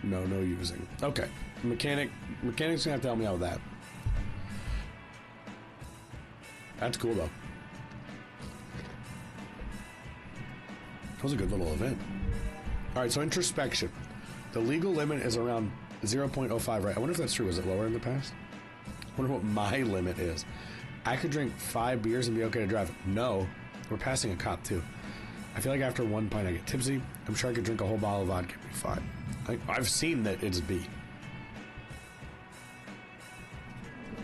Speaker 1: No using. Okay. Mechanic's going to have to help me out with that. That's cool, though. That was a good little event. Alright, so introspection. The legal limit is around 0.05, right? I wonder if that's true. Is it lower in the past? I wonder what my limit is. I could drink 5 beers and be okay to drive. No. We're passing a cop, too. I feel like after 1 pint I get tipsy. I'm sure I could drink a whole bottle of vodka and be fine. I've seen that it's B.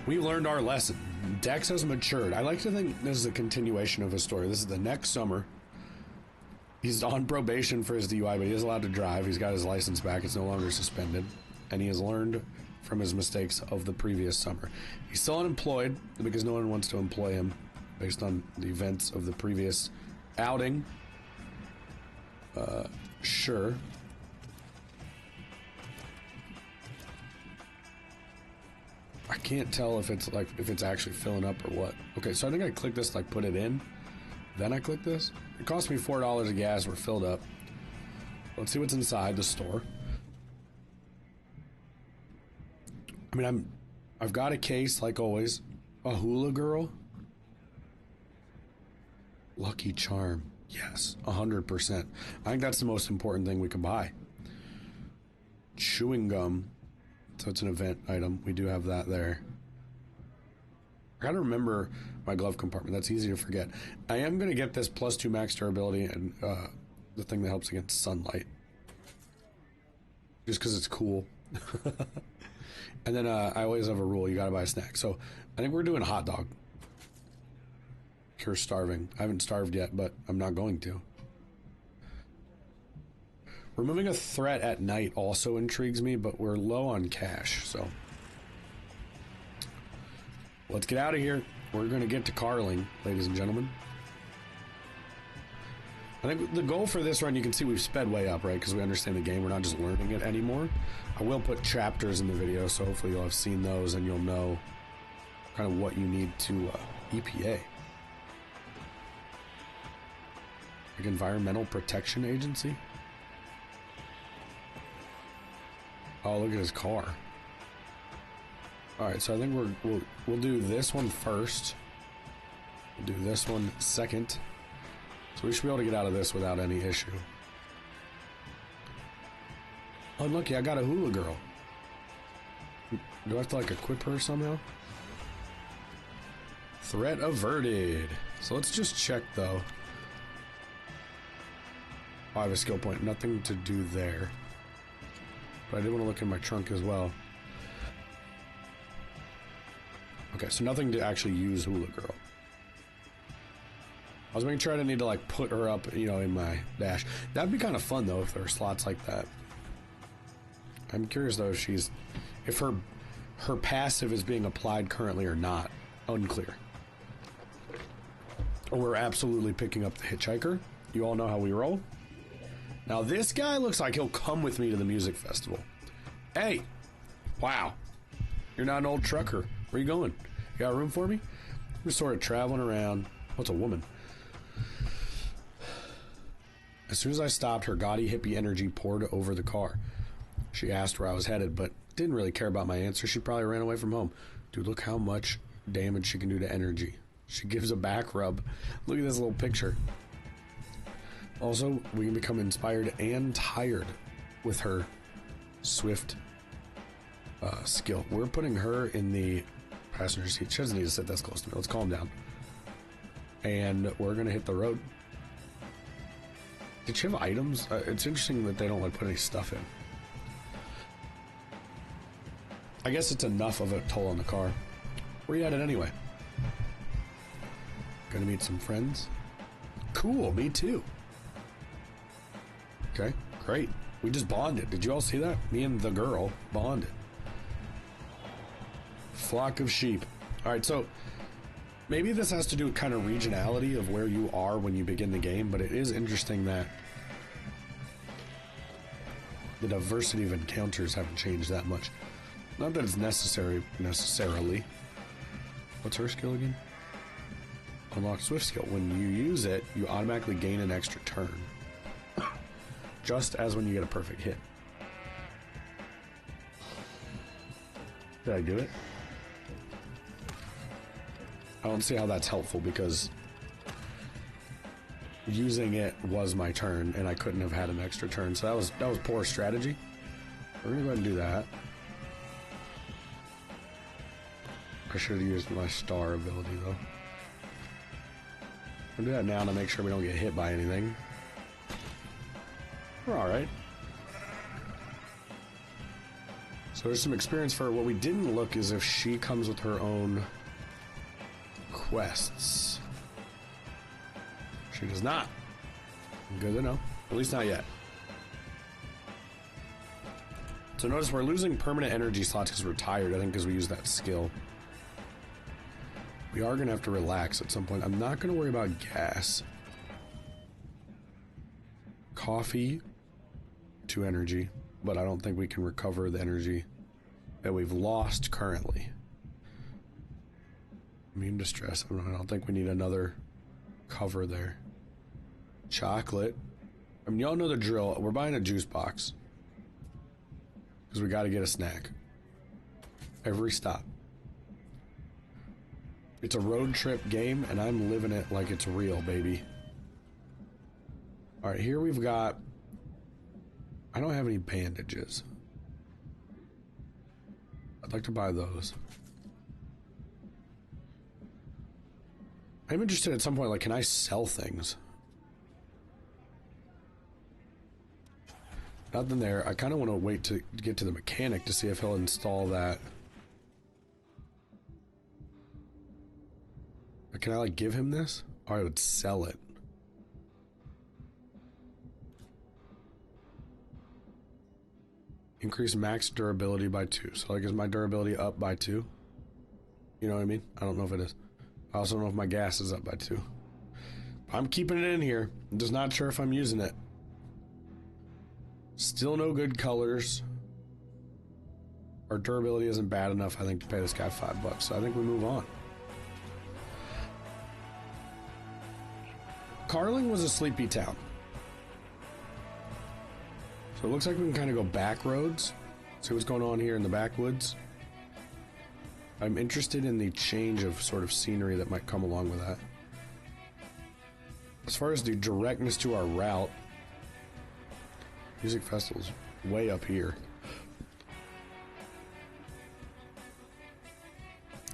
Speaker 1: We learned our lesson. Dex has matured. I like to think this is a continuation of his story. This is the next summer. He's on probation for his DUI, but he is allowed to drive. He's got his license back. It's no longer suspended. And he has learned from his mistakes of the previous summer. He's still unemployed because no one wants to employ him based on the events of the previous outing. Sure. can't tell if it's like if it's actually filling up or what. Okay, so I think I click this, like put it in, then I click this. It cost me $4 of gas. We're filled up. Let's see what's inside the store. I mean, I've got a case like always. A hula girl. Lucky charm. Yes, 100%. I think that's the most important thing we can buy. Chewing gum. So it's an event item. We do have that there. I gotta remember my glove compartment. That's easy to forget. I am gonna get this +2 max durability and the thing that helps against sunlight. Just because it's cool. And then I always have a rule. You gotta buy a snack. So I think we're doing a hot dog. Cure starving. I haven't starved yet, but I'm not going to. Removing a threat at night also intrigues me, but we're low on cash, so let's get out of here. We're going to get to Carling, ladies and gentlemen. I think the goal for this run, you can see we've sped way up, right? Because we understand the game. We're not just learning it anymore. I will put chapters in the video, so hopefully you'll have seen those and you'll know kind of what you need to EPA. Like Environmental Protection Agency? Oh, look at his car. Alright, so I think we'll do this one first. We'll do this one second. So we should be able to get out of this without any issue. Unlucky, I got a hula girl. Do I have to like equip her somehow? Threat averted. So let's just check though. Oh, I have a skill point. Nothing to do there. But I did want to look in my trunk as well. Okay, so nothing to actually use Hula Girl. I was making sure I didn't need to like put her up, you know, in my dash. That'd be kind of fun though if there were slots like that. I'm curious though if her passive is being applied currently or not. Unclear. Or we're absolutely picking up the hitchhiker. You all know how we roll. Now this guy looks like he'll come with me to the music festival. Hey! Wow. You're not an old trucker. Where you going? You got room for me? We're sort of traveling around. What's a woman? As soon as I stopped, her gaudy hippie energy poured over the car. She asked where I was headed, but didn't really care about my answer. She probably ran away from home. Dude, look how much damage she can do to energy. She gives a back rub. Look at this little picture. Also, we can become inspired and tired with her swift skill. We're putting her in the passenger seat. She doesn't need to sit this close to me. Let's calm down. And we're going to hit the road. Did she have items? It's interesting that they don't like put any stuff in. I guess it's enough of a toll on the car. Where you at it anyway? Gonna meet some friends? Cool, me too. Okay, great. We just bonded. Did you all see that? Me and the girl bonded. Flock of sheep. Alright, so maybe this has to do with kind of regionality of where you are when you begin the game, but it is interesting that the diversity of encounters haven't changed that much. Not that it's necessarily. What's her skill again? Unlock swift skill. When you use it, you automatically gain an extra turn. Just as when you get a perfect hit. Did I do it? I don't see how that's helpful because using it was my turn and I couldn't have had an extra turn, so that was poor strategy. We're gonna go ahead and do that. I should have used my star ability though. We'll do that now to make sure we don't get hit by anything. We're alright. So there's some experience for her. What we didn't look is if she comes with her own quests. She does not. Good to know. At least not yet. So notice we're losing permanent energy slots because we're tired, I think because we use that skill. We are going to have to relax at some point. I'm not going to worry about gas. Coffee, 2 energy, but I don't think we can recover the energy that we've lost currently. Immune distress. I don't think we need another cover there. Chocolate. I mean, y'all know the drill. We're buying a juice box. Because we got to get a snack. Every stop. It's a road trip game, and I'm living it like it's real, baby. Alright, here we've got... I don't have any bandages. I'd like to buy those. I'm interested at some point, like, can I sell things? Nothing there. I kind of want to wait to get to the mechanic to see if he'll install that. Can I, like, give him this? Or I would sell it. Increase max durability by 2. So, like, is my durability up by 2? You know what I mean? I don't know if it is. I also don't know if my gas is up by 2. I'm keeping it in here. I'm just not sure if I'm using it. Still no good colors. Our durability isn't bad enough, I think, to pay this guy $5. So I think we move on. Carling was a sleepy town. So it looks like we can kind of go back roads. See what's going on here in the backwoods. I'm interested in the change of sort of scenery that might come along with that. As far as the directness to our route, music festival's way up here.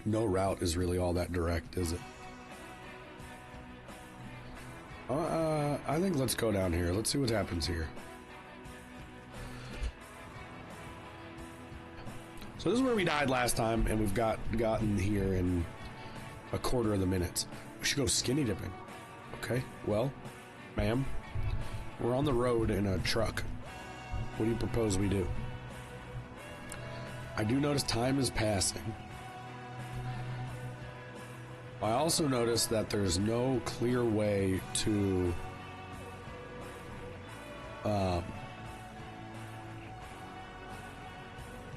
Speaker 1: No route is really all that direct, is it? I think let's go down here. Let's see what happens here. So this is where we died last time, and we've gotten here in a quarter of the minutes. We should go skinny dipping. Okay, well, ma'am, we're on the road in a truck. What do you propose we do? I do notice time is passing. I also notice that there's no clear way to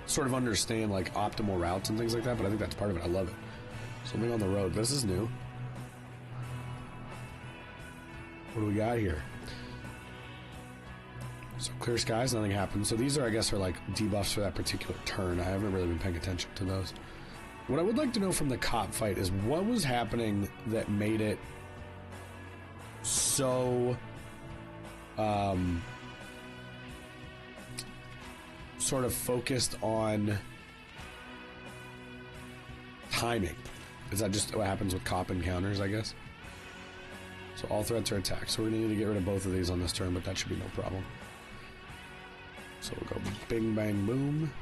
Speaker 1: sort of understand like optimal routes and things like that, but I think that's part of it. I love it. Something on the road. This is new. What do we got here? So clear skies, nothing happens. So these are, I guess, are like debuffs for that particular turn. I haven't really been paying attention to those. What I would like to know from the cop fight is what was happening that made it so sort of focused on timing. Is that just what happens with cop encounters, I guess? So all threats are attacked. So we're gonna need to get rid of both of these on this turn, but that should be no problem. So we'll go bing bang boom.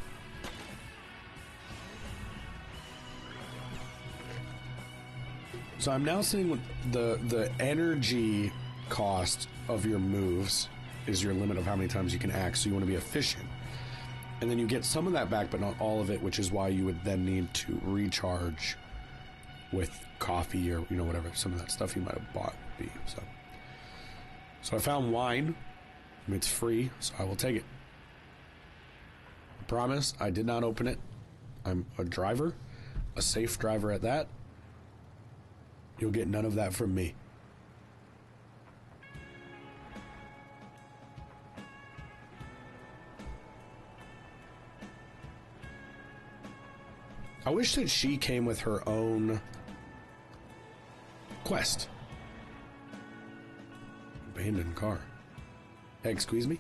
Speaker 1: So I'm now seeing what the energy cost of your moves is your limit of how many times you can act, so you want to be efficient. And then you get some of that back, but not all of it, which is why you would then need to recharge with coffee or, you know, whatever, some of that stuff you might have bought would be. So I found wine. I mean, it's free, so I will take it. I promise I did not open it. I'm a driver, a safe driver at that. You'll get none of that from me. I wish that she came with her own quest. Abandoned car. Hey, excuse me?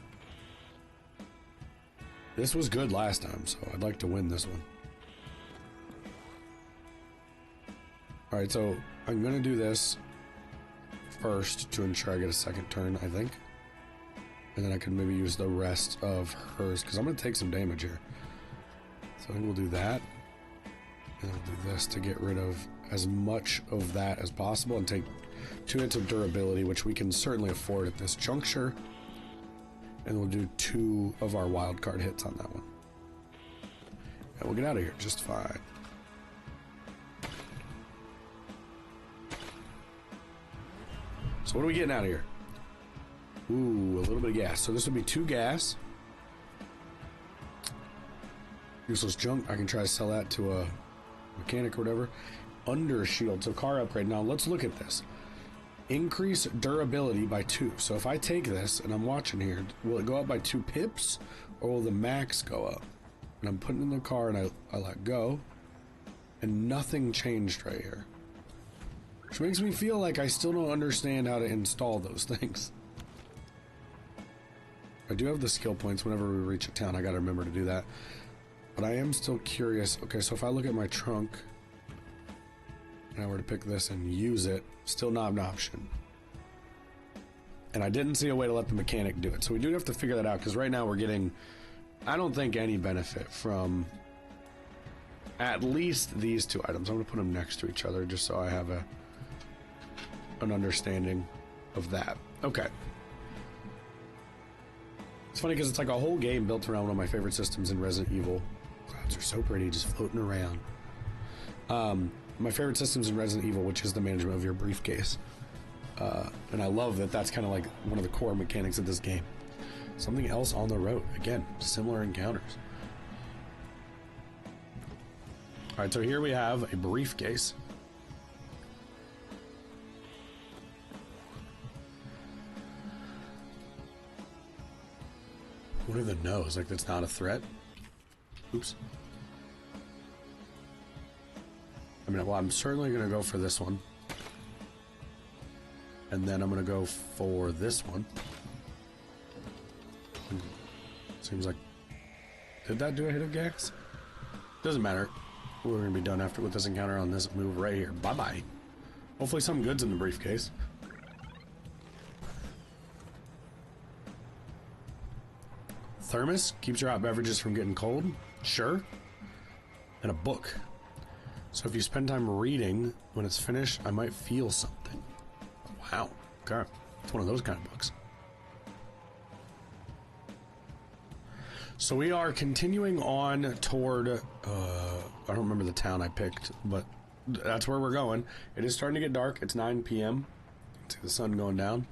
Speaker 1: This was good last time, so I'd like to win this one. Alright, so I'm gonna do this first to ensure I get a second turn, I think. And then I can maybe use the rest of hers, because I'm gonna take some damage here. So I think we'll do that. And I'll do this to get rid of as much of that as possible and take 2 hits of durability, which we can certainly afford at this juncture. And we'll do 2 of our wild card hits on that one. And we'll get out of here just fine. So what are we getting out of here? Ooh, a little bit of gas. So this would be 2 gas. Useless junk. I can try to sell that to a mechanic or whatever. under shield. So car upgrade. Now let's look at this. Increase durability by 2. So if I take this and I'm watching here, will it go up by 2 pips or will the max go up? And I'm putting in the car and I let go and nothing changed right here. Which makes me feel like I still don't understand how to install those things. I do have the skill points. Whenever we reach a town, I gotta remember to do that. But I am still curious. Okay, so if I look at my trunk and I were to pick this and use it, still not an option. And I didn't see a way to let the mechanic do it. So we do have to figure that out, because right now we're getting, I don't think, any benefit from at least these 2 items. I'm going to put them next to each other just so I have an understanding of that. Okay. It's funny because it's like a whole game built around one of my favorite systems in Resident Evil. Clouds are so pretty, just floating around. My favorite systems in Resident Evil, which is the management of your briefcase. And I love that that's kind of like one of the core mechanics of this game. Something else on the road. Again, similar encounters. Alright, so here we have a briefcase. What are the no's? Like, that's not a threat? Oops. I mean, well, I'm certainly going to go for this one. And then I'm going to go for this one. Seems like... Did that do a hit of gas? Doesn't matter. We're going to be done after with this encounter on this move right here. Bye-bye. Hopefully something good's in the briefcase. Thermos keeps your hot beverages from getting cold. Sure. And a book. So if you spend time reading, when it's finished, I might feel something. Wow. Okay. It's one of those kind of books. So we are continuing on toward, I don't remember the town I picked, but that's where we're going. It is starting to get dark. It's 9 p.m. See the sun going down.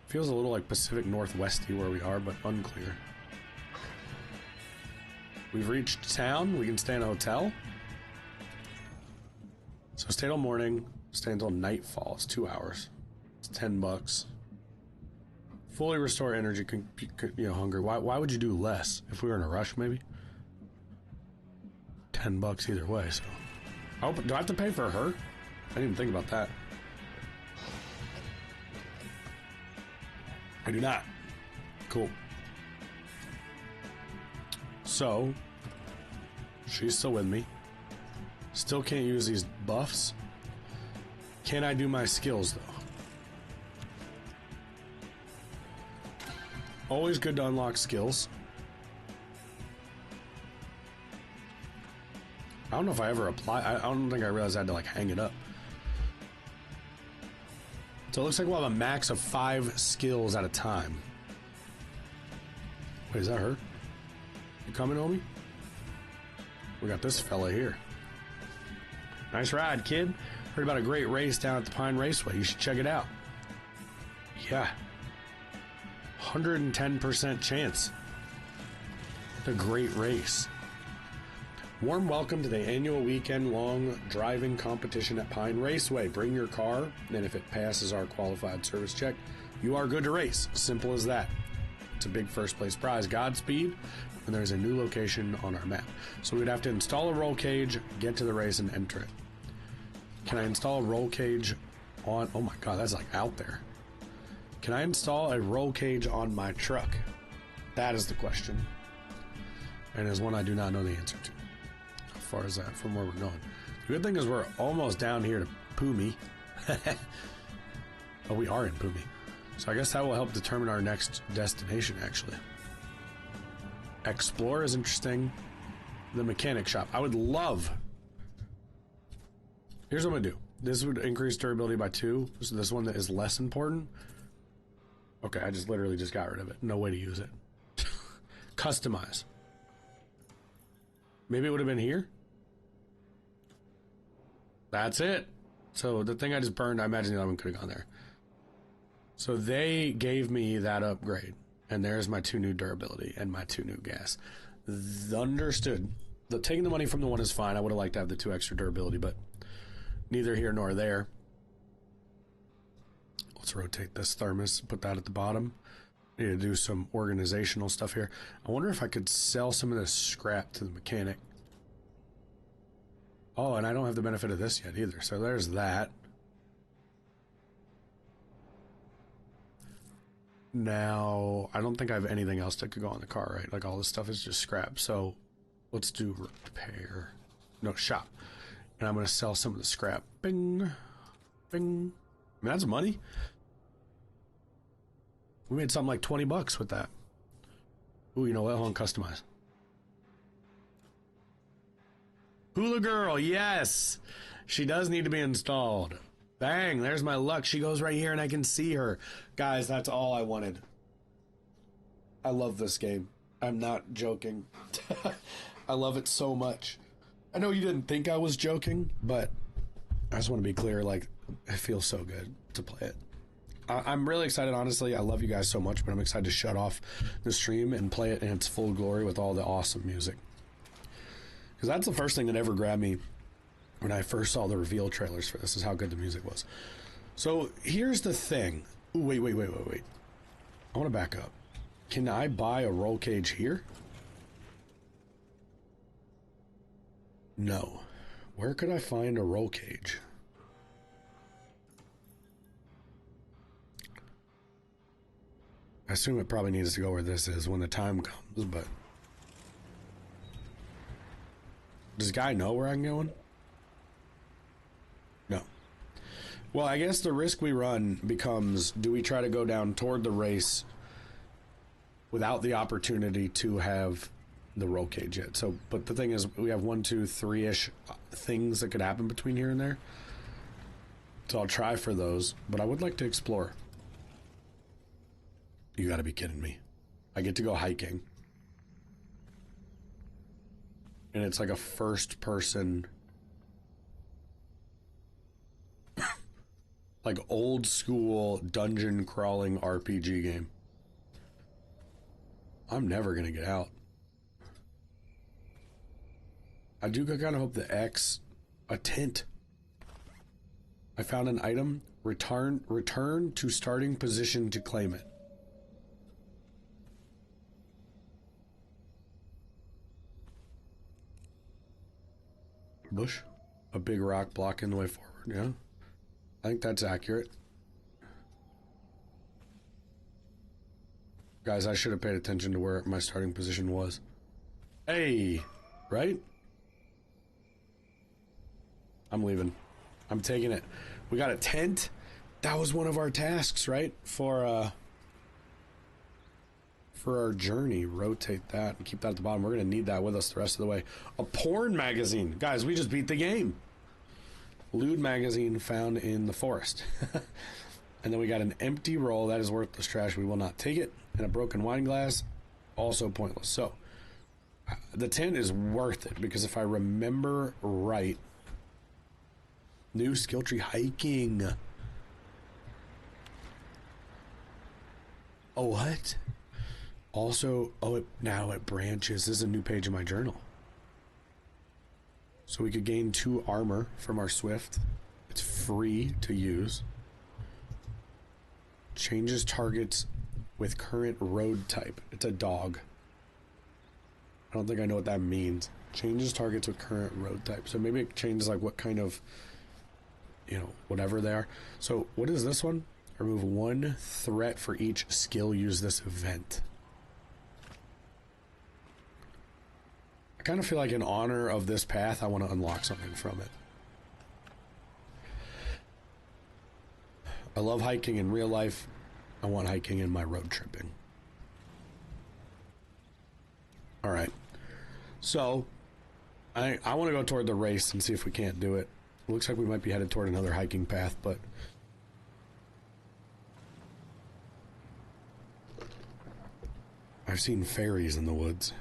Speaker 1: Feels a little like Pacific Northwesty where we are, but unclear. We've reached town. We can stay in a hotel. So stay till morning. Stay until nightfall. It's 2 hours. It's $10. Fully restore energy. You know, hunger. Why would you do less if we were in a rush? Maybe $10 either way. So, oh, do I have to pay for her? I didn't even think about that. I do not. Cool. So, she's still with me. Still can't use these buffs. Can I do my skills, though? Always good to unlock skills. I don't know if I ever apply. I don't think I realized I had to, like, hang it up. So it looks like we'll have a max of 5 skills at a time. Wait, is that her? You coming, homie? We got this fella here. Nice ride, kid. Heard about a great race down at the Pine Raceway. You should check it out. Yeah. 110% chance. The great race. Warm welcome to the annual weekend-long driving competition at Pine Raceway. Bring your car, and if it passes our qualified service check, you are good to race. Simple as that. It's a big first-place prize. Godspeed, and there's a new location on our map. So we'd have to install a roll cage, get to the race, and enter it. Can I install a roll cage on... Oh my god, that's like out there. Can I install a roll cage on my truck? That is the question. And is one I do not know the answer to. How far is that from where we're going? The good thing is we're almost down here to Pumi. Oh, we are in Pumi. So I guess that will help determine our next destination, actually. Explore is interesting. The mechanic shop. I would love... Here's what I'm going to do. This would increase durability by 2. So this one that is less important. Okay, I just literally just got rid of it. No way to use it. Customize. Maybe it would have been here? That's it. So the thing I just burned, I imagine the other one could have gone there. So they gave me that upgrade. And there's my 2 new durability and my 2 new gas. Understood. taking the money from the one is fine. I would have liked to have the 2 extra durability, but neither here nor there. Let's rotate this thermos, put that at the bottom. Need to do some organizational stuff here. I wonder if I could sell some of this scrap to the mechanic. Oh, and I don't have the benefit of this yet either, so there's that. Now, I don't think I have anything else that could go on the car, right? Like, all this stuff is just scrap, so let's do repair. No, shop. And I'm going to sell some of the scrap. Bing. Bing. I mean, that's money. We made something like 20 bucks with that. Ooh, you know what? Hold on, customize. Hula girl, yes! She does need to be installed. Bang, there's my luck. She goes right here and I can see her. Guys, that's all I wanted. I love this game. I'm not joking. I love it so much. I know you didn't think I was joking, but I just want to be clear, like, it feels so good to play it. I'm really excited, honestly. I love you guys so much, but I'm excited to shut off the stream and play it in its full glory with all the awesome music. Because that's the first thing that ever grabbed me when I first saw the reveal trailers for this, is how good the music was. So here's the thing. Ooh, wait. I want to back up. Can I buy a roll cage here? No. Where could I find a roll cage? I assume it probably needs to go where this is when the time comes, but... Does guy know where I'm going? No. Well, I guess the risk we run becomes, do we try to go down toward the race without the opportunity to have the roll cage yet? So, but the thing is, we have 1, 2, 3-ish things that could happen between here and there. So I'll try for those, but I would like to explore. You gotta be kidding me. I get to go hiking. And it's like a first-person, like old-school dungeon-crawling RPG game. I'm never gonna get out. I do kind of hope the X... A tent. I found an item. Return to starting position to claim it. Bush, a big rock blocking the way forward. Yeah, I think that's accurate. Guys, I should have paid attention to where my starting position was. Hey, right? I'm leaving. I'm taking it. We got a tent. That was one of our tasks, right? For our journey. Rotate that and keep that at the bottom. We're gonna need that with us the rest of the way. A porn magazine. Guys, we just beat the game. Lewd magazine found in the forest. And then we got an empty roll. That is worthless trash. We will not take it. And a broken wine glass. Also pointless. So the tent is worth it because if I remember right, new skill tree hiking. Oh, what? Also, now it branches. This is a new page in my journal. So we could gain 2 armor from our Swift. It's free to use. Changes targets with current road type. It's a dog. I don't think I know what that means. Changes targets with current road type. So maybe it changes like what kind of, you know, whatever they are. So what is this one? Remove 1 threat for each skill use this event. I kind of feel like in honor of this path, I want to unlock something from it. I love hiking in real life. I want hiking in my road tripping. All right. So I want to go toward the race and see if we can't do it. It looks like we might be headed toward another hiking path, but I've seen fairies in the woods.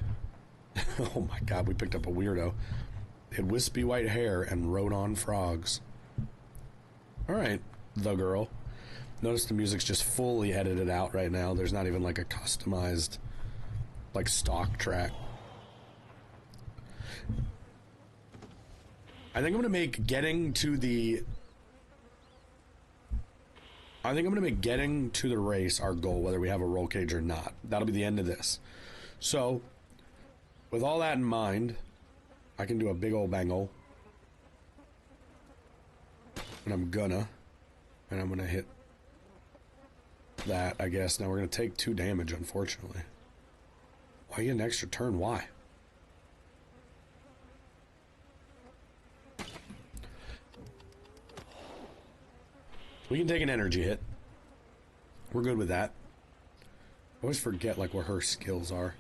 Speaker 1: Oh my god, we picked up a weirdo. They had wispy white hair and rode on frogs. Alright, the girl. Notice the music's just fully edited out right now. There's not even like a customized, like, stock track. I think I'm gonna make getting to the race our goal, whether we have a roll cage or not. That'll be the end of this. So, with all that in mind, I can do a big old bangle. And I'm gonna hit that, I guess. Now we're gonna take 2 damage, unfortunately. Why get an extra turn? Why? We can take an energy hit. We're good with that. I always forget, like, what her skills are.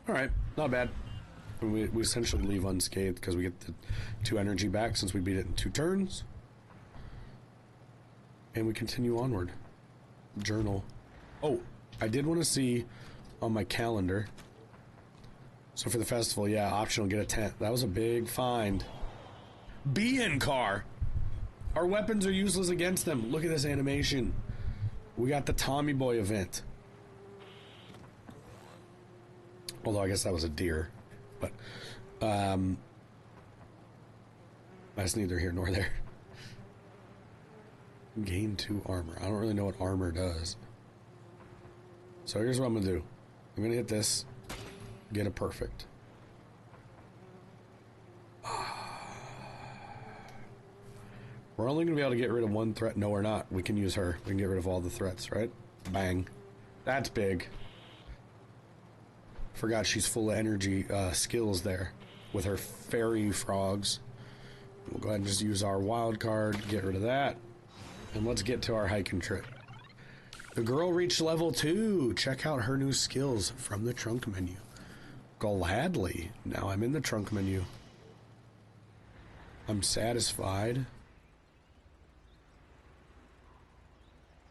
Speaker 1: Alright, not bad. We essentially leave unscathed because we get the 2 energy back since we beat it in 2 turns. And we continue onward. Journal. Oh, I did want to see on my calendar. So for the festival, yeah, optional, get a tent. That was a big find. Be in car. Our weapons are useless against them. Look at this animation. We got the Tommy Boy event. Although I guess that was a deer. But that's neither here nor there. Gain 2 armor. I don't really know what armor does. So here's what I'm gonna do. I'm gonna hit this. Get a perfect. We're only going to be able to get rid of 1 threat. No, we're not. We can use her. We can get rid of all the threats, right? Bang. That's big. Forgot she's full of energy skills there with her fairy frogs. We'll go ahead and just use our wild card, get rid of that. And let's get to our hiking trip. The girl reached level 2. Check out her new skills from the trunk menu. Gladly. Now I'm in the trunk menu. I'm satisfied.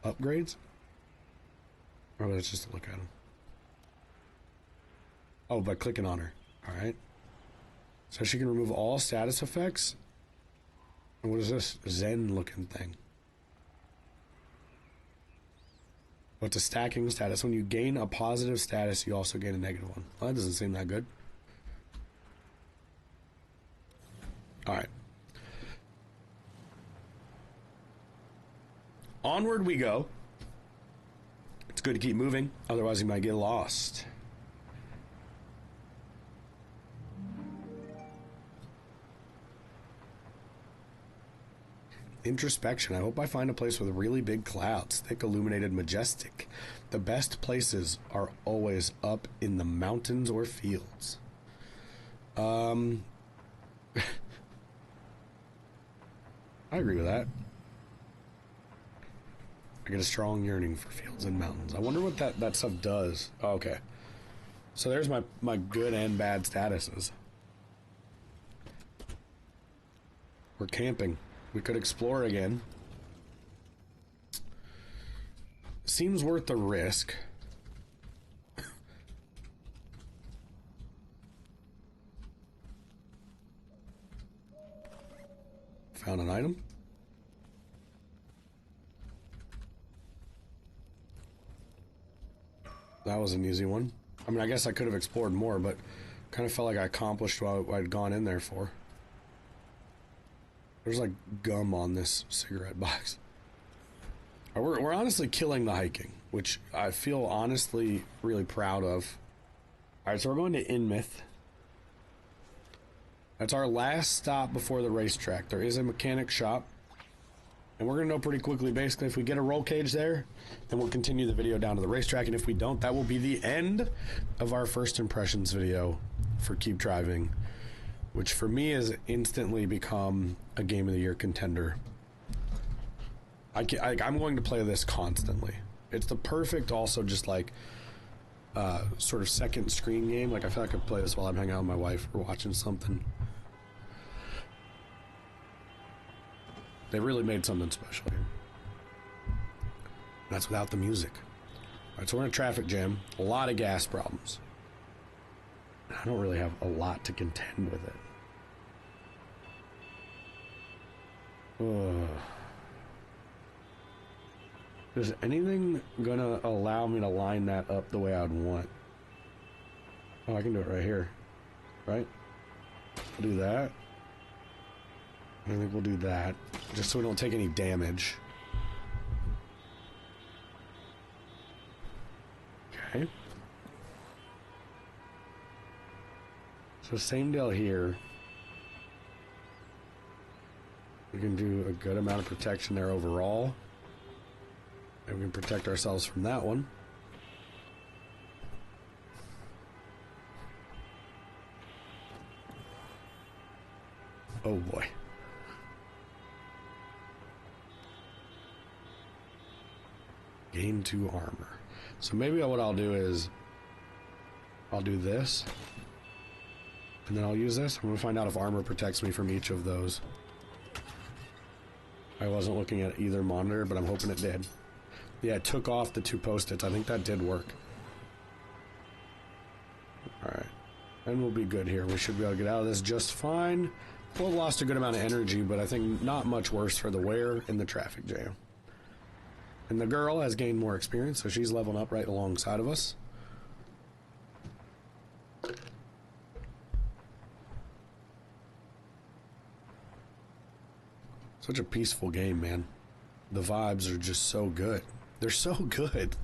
Speaker 1: Upgrades? Or let's just look at them. Oh, by clicking on her. Alright. So she can remove all status effects? And what is this? Zen looking thing. What's a stacking status? When you gain a positive status, you also gain a negative one. Well, that doesn't seem that good. Alright. Onward we go. It's good to keep moving, otherwise you might get lost. Introspection. I hope I find a place with really big clouds, thick, illuminated, majestic. The best places are always up in the mountains or fields. I agree with that. I get a strong yearning for fields and mountains. I wonder what that stuff does. Oh, okay. So there's my good and bad statuses. We're camping. We could explore again. Seems worth the risk. Found an item. That was an easy one. I mean, I guess I could have explored more, but kind of felt like I accomplished what I'd gone in there for. There's like gum on this cigarette box. We're honestly killing the hiking, which I feel honestly really proud of. Alright, so we're going to Inmouth. That's our last stop before the racetrack. There is a mechanic shop. And we're going to know pretty quickly, basically, if we get a roll cage there, then we'll continue the video down to the racetrack. And if we don't, that will be the end of our first impressions video for Keep Driving, which for me has instantly become a Game of the Year contender. I'm going to play this constantly. It's the perfect, also just like, sort of second screen game. Like, I feel like I could play this while I'm hanging out with my wife or watching something. They really made something special here. That's without the music. Alright, so we're in a traffic jam. A lot of gas problems. I don't really have a lot to contend with it. Ugh. Is anything gonna allow me to line that up the way I'd want? Oh, I can do it right here. Right? We'll do that. I think we'll do that. Just so we don't take any damage. Okay. So same deal here. We can do a good amount of protection there overall. And we can protect ourselves from that one. Oh boy. Gain 2 armor. So maybe what I'll do is I'll do this. And then I'll use this. I'm going to find out if armor protects me from each of those. I wasn't looking at either monitor, but I'm hoping it did. Yeah, it took off the 2 post-its. I think that did work. Alright. And we'll be good here. We should be able to get out of this just fine. We'll have lost a good amount of energy, but I think not much worse for the wear in the traffic jam. And the girl has gained more experience, so she's leveling up right alongside of us. Such a peaceful game, man. The vibes are just so good. They're so good.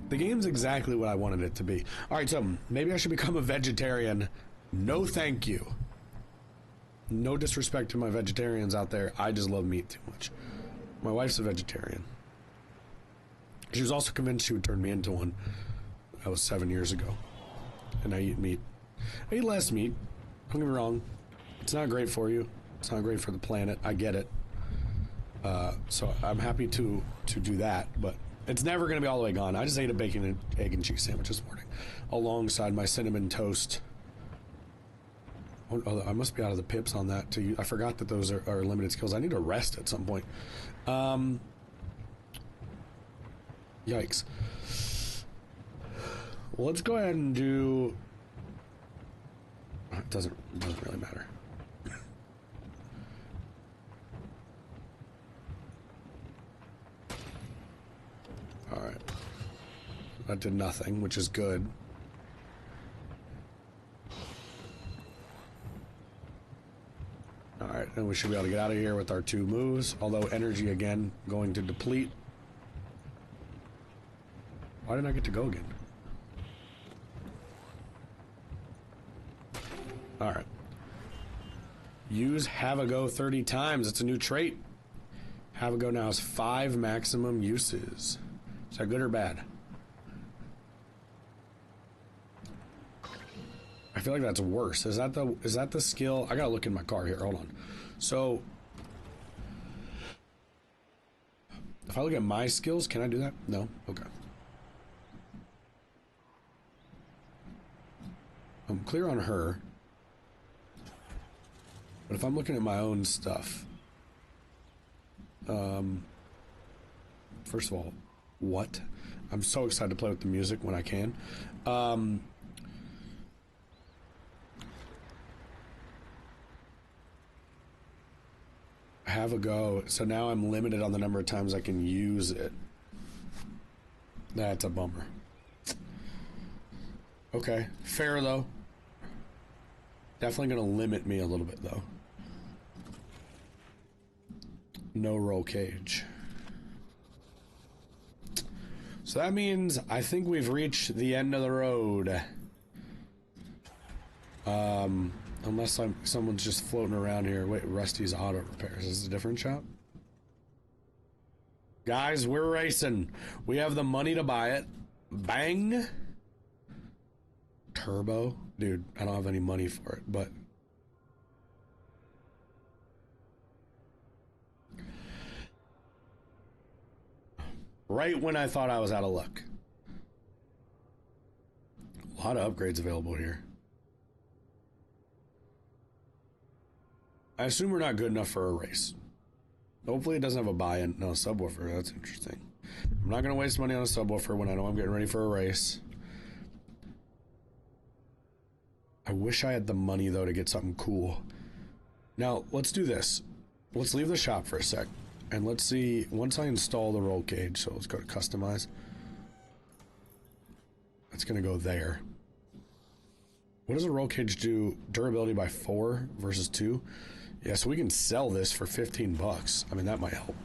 Speaker 1: The game's exactly what I wanted it to be. Alright, so maybe I should become a vegetarian. No thank you. No disrespect to my vegetarians out there. I just love meat too much. My wife's a vegetarian. She was also convinced she would turn me into one. That was 7 years ago. And I eat meat. I eat less meat. Don't get me wrong. It's not great for you. It's not great for the planet. I get it. So I'm happy to do that, but it's never going to be all the way gone. I just ate a bacon and egg and cheese sandwich this morning alongside my cinnamon toast. Oh, I must be out of the pips on that too. I forgot that those are limited skills. I need to rest at some point. Yikes. Well, let's go ahead and do... It doesn't really matter. Alright. That did nothing, which is good. Alright, and we should be able to get out of here with our 2 moves. Although energy, again, going to deplete. Why didn't I get to go again? Alright. Use Have a Go 30 times. It's a new trait. Have a Go now has 5 maximum uses. Is that good or bad? I feel like that's worse. Is that the skill? I gotta look in my car here. Hold on. So if I look at my skills, can I do that? No? Okay. I'm clear on her. But if I'm looking at my own stuff, first of all, what? I'm so excited to play with the music when I can. Have a Go. So now I'm limited on the number of times I can use it. That's a bummer. Okay, fair though. Definitely gonna limit me a little bit though. No roll cage. So that means I think we've reached the end of the road. Unless someone's just floating around here. Wait, Rusty's Auto Repairs. Is this a different shop? Guys, we're racing. We have the money to buy it. Bang. Turbo? Dude, I don't have any money for it, but... Right when I thought I was out of luck. A lot of upgrades available here. I assume we're not good enough for a race. Hopefully it doesn't have a buy-in. No, subwoofer. That's interesting. I'm not going to waste money on a subwoofer when I know I'm getting ready for a race. I wish I had the money, though, to get something cool. Now, let's do this. Let's leave the shop for a sec. And let's see, once I install the roll cage, so let's go to customize. That's going to go there. What does a roll cage do? Durability by 4 versus 2. Yeah, so we can sell this for 15 bucks. I mean, that might help.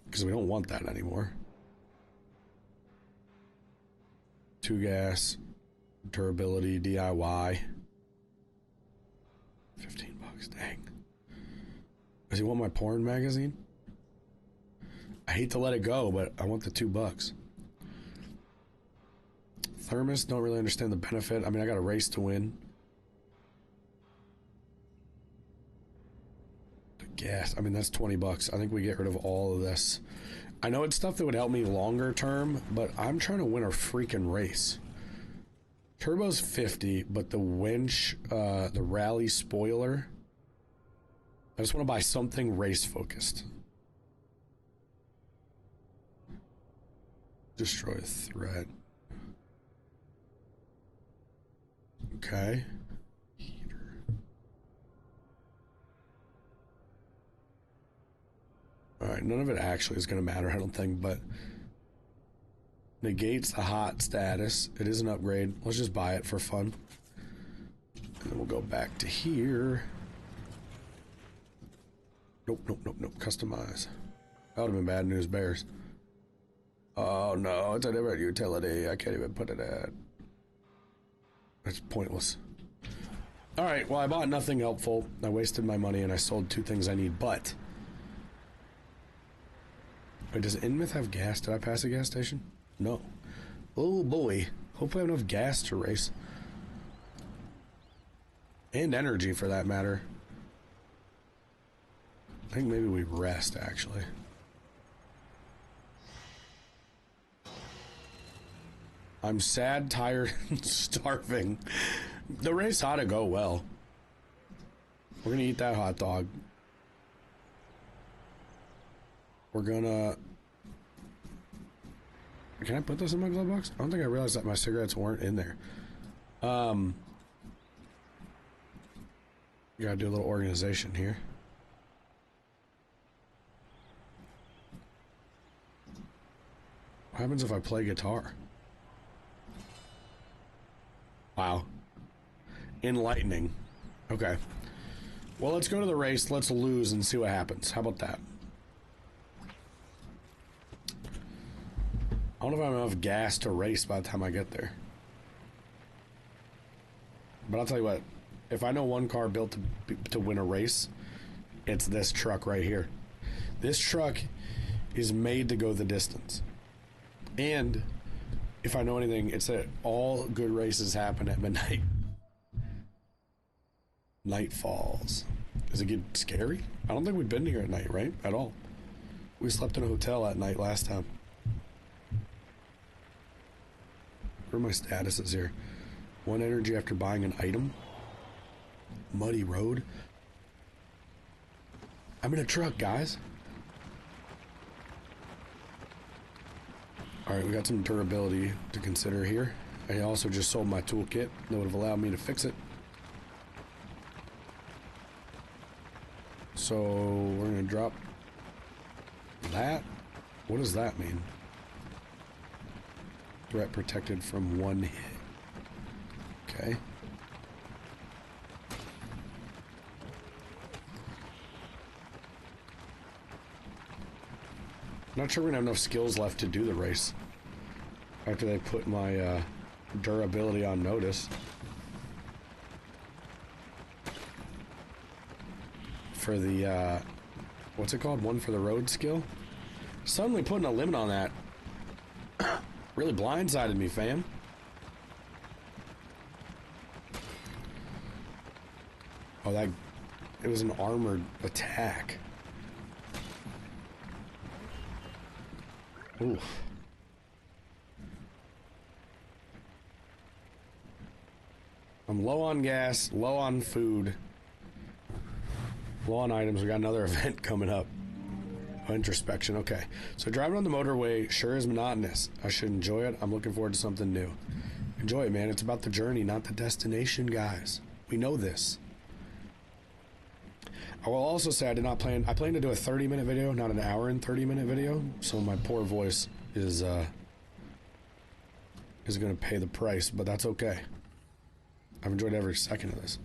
Speaker 1: Because we don't want that anymore. 2 gas, durability, DIY. 15 bucks, dang. Does he want my porn magazine? I hate to let it go, but I want the 2 bucks. Thermos, don't really understand the benefit. I mean, I got a race to win. The gas, I mean, that's 20 bucks. I think we get rid of all of this. I know it's stuff that would help me longer term, but I'm trying to win a freaking race. Turbo's 50, but the winch, the rally spoiler, I just want to buy something race focused. Destroy a threat. Okay. Heater. Alright, none of it actually is going to matter, I don't think, but negates the hot status. It is an upgrade. Let's just buy it for fun. And then we'll go back to here. Nope, nope, nope, nope. Customize. That would have been bad news bears. Oh no, it's a different utility. I can't even put it at. That's pointless. Alright, well I bought nothing helpful. I wasted my money and I sold 2 things I need, but... Wait, does Inmouth have gas? Did I pass a gas station? No. Oh boy. Hope I have enough gas to race. And energy for that matter. I think maybe we rest actually. I'm sad, tired, and starving. The race ought to go well. We're gonna eat that hot dog. We're gonna... Can I put this in my glove box? I don't think I realized that my cigarettes weren't in there. You gotta do a little organization here. What happens if I play guitar? Wow. Enlightening. Okay. Well, let's go to the race. Let's lose and see what happens. How about that? I don't know if I have enough gas to race by the time I get there. But I'll tell you what. If I know one car built to win a race, it's this truck right here. This truck is made to go the distance. And... if I know anything, it's that all good races happen at midnight. Night falls. Does it get scary? I don't think we've been here at night, right? At all. We slept in a hotel at night last time. Where are my statuses here? 1 energy after buying an item. Muddy road. I'm in a truck, guys. Alright, we got some durability to consider here. I also just sold my toolkit that would have allowed me to fix it. So, we're going to drop that. What does that mean? Threat protected from 1 hit. Okay. I'm not sure we're gonna have enough skills left to do the race after they put my durability on notice. For the what's it called? 1 for the road skill? Suddenly putting a limit on that really blindsided me, fam. Oh, that... it was an armored attack. Oof. I'm low on gas, low on food, low on items. We got another event coming up. Oh, introspection, okay. So driving on the motorway sure is monotonous. I should enjoy it. I'm looking forward to something new. Enjoy it, man. It's about the journey, not the destination, guys. We know this. I will also say I did not plan... I plan to do a 30-minute video, not an hour and 30-minute video. So my poor voice is going to pay the price, but that's okay. I've enjoyed every second of this.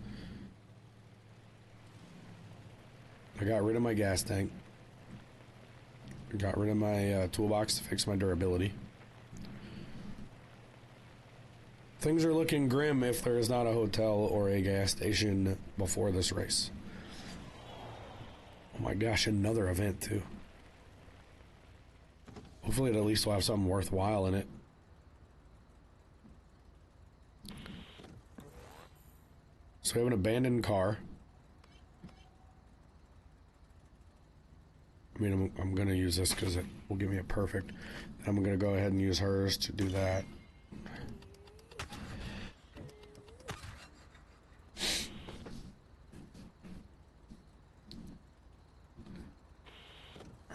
Speaker 1: I got rid of my gas tank. I got rid of my toolbox to fix my durability. Things are looking grim if there is not a hotel or a gas station before this race. Oh my gosh, another event too. Hopefully it at least will have something worthwhile in it. So we have an abandoned car. I mean, I'm going to use this because it will give me a perfect. I'm going to go ahead and use hers to do that.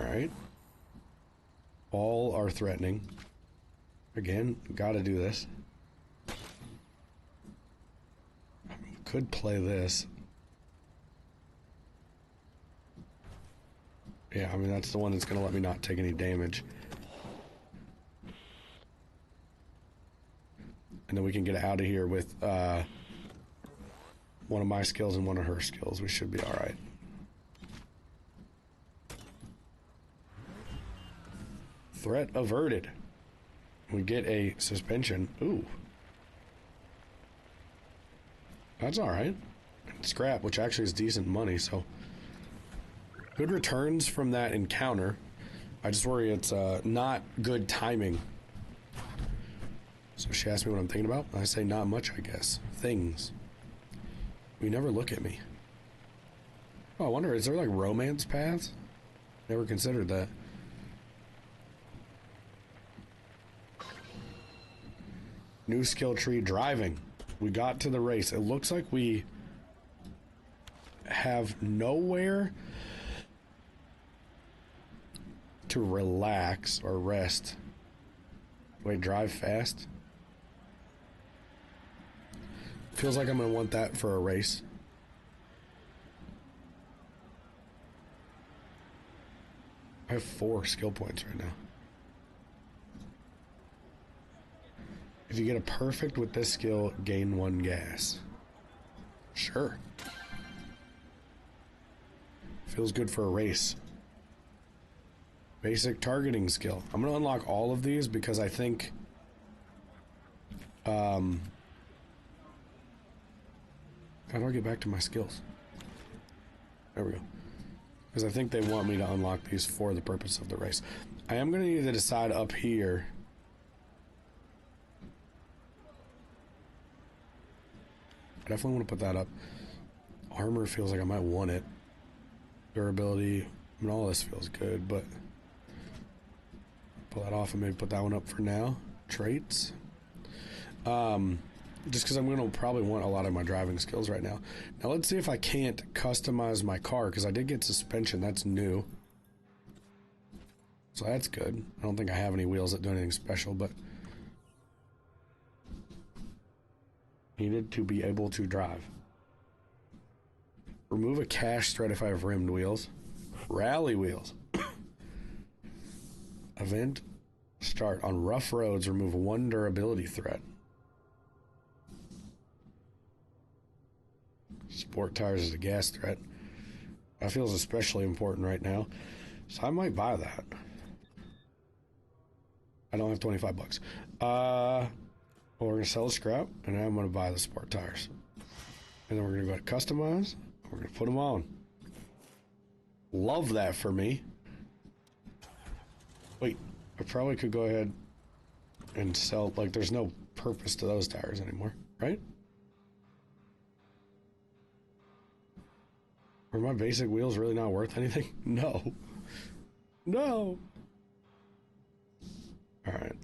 Speaker 1: Alright. All are threatening. Again, gotta do this. Could play this. Yeah, I mean, that's the one that's gonna let me not take any damage. And then we can get out of here with one of my skills and one of her skills. We should be alright. Threat averted. We get a suspension. Ooh. That's alright. Scrap, which actually is decent money, so. Good returns from that encounter. I just worry it's not good timing. So she asked me what I'm thinking about. I say not much, I guess. Things. You never look at me. Oh, I wonder, is there like romance paths? Never considered that. New skill tree, driving. We got to the race. It looks like we have nowhere to relax or rest. Wait, drive fast? Feels like I'm gonna want that for a race. I have 4 skill points right now. If you get a perfect with this skill, gain 1 gas. Sure. Feels good for a race. Basic targeting skill. I'm gonna unlock all of these because I think how do I get back to my skills? There we go. Because I think they want me to unlock these for the purpose of the race. I am gonna need to decide up here. I definitely want to put that up. Armor feels like I might want it. Durability, I mean, all this feels good, but pull that off and maybe put that one up for now. Traits. Just because I'm going to probably want a lot of my driving skills right now. Now let's see if I can't customize my car, because I did get suspension. That's new. So that's good. I don't think I have any wheels that do anything special, but needed to be able to drive. Remove a cash threat if I have rimmed wheels. Rally wheels. Event start on rough roads. Remove 1 durability threat. Sport tires is a gas threat. That feels especially important right now, so I might buy that. I don't have 25 bucks. Well, we're gonna sell the scrap, and then I'm gonna buy the sport tires, and then we're gonna go to customize. We're gonna put them on. Love that for me. Wait, I probably could go ahead and sell, like, there's no purpose to those tires anymore, right? Are my basic wheels really not worth anything? No. No. Alright.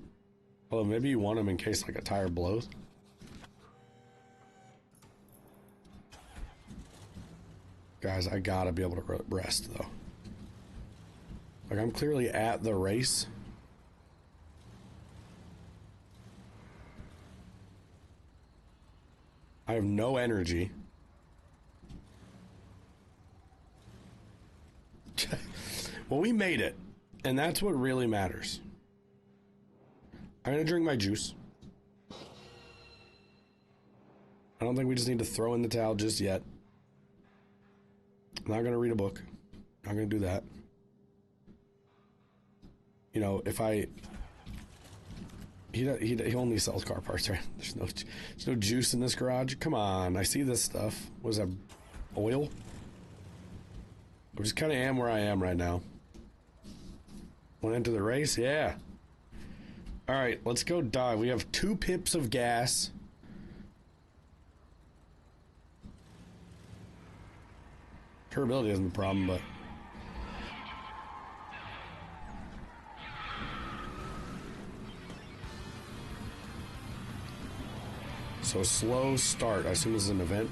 Speaker 1: Well, maybe you want them in case, like, a tire blows. Guys, I gotta be able to rest, though. Like, I'm clearly at the race. I have no energy. Well, we made it, and that's what really matters. I'm gonna drink my juice. I don't think we just need to throw in the towel just yet. I'm not gonna read a book. Not gonna do that. You know, if I... He only sells car parts, right? There's no juice in this garage. Come on, I see this stuff. What is that? Oil? I just kind of am where I am right now. Went into the race? Yeah. Alright, let's go dive. We have 2 pips of gas. Durability isn't the problem, but... So slow start. I assume this is an event.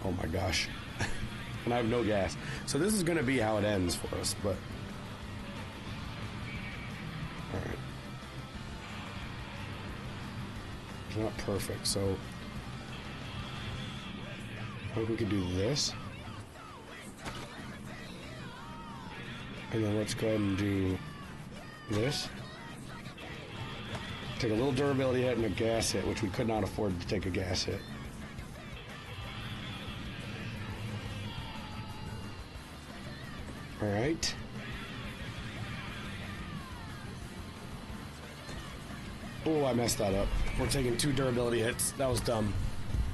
Speaker 1: Oh my gosh. And I have no gas. So this is going to be how it ends for us, but... Alright. It's not perfect, so... I think we could do this. And then let's go ahead and do this. Take a little durability hit and a gas hit, which we could not afford to take a gas hit. Alright. Oh, I messed that up. We're taking 2 durability hits. That was dumb.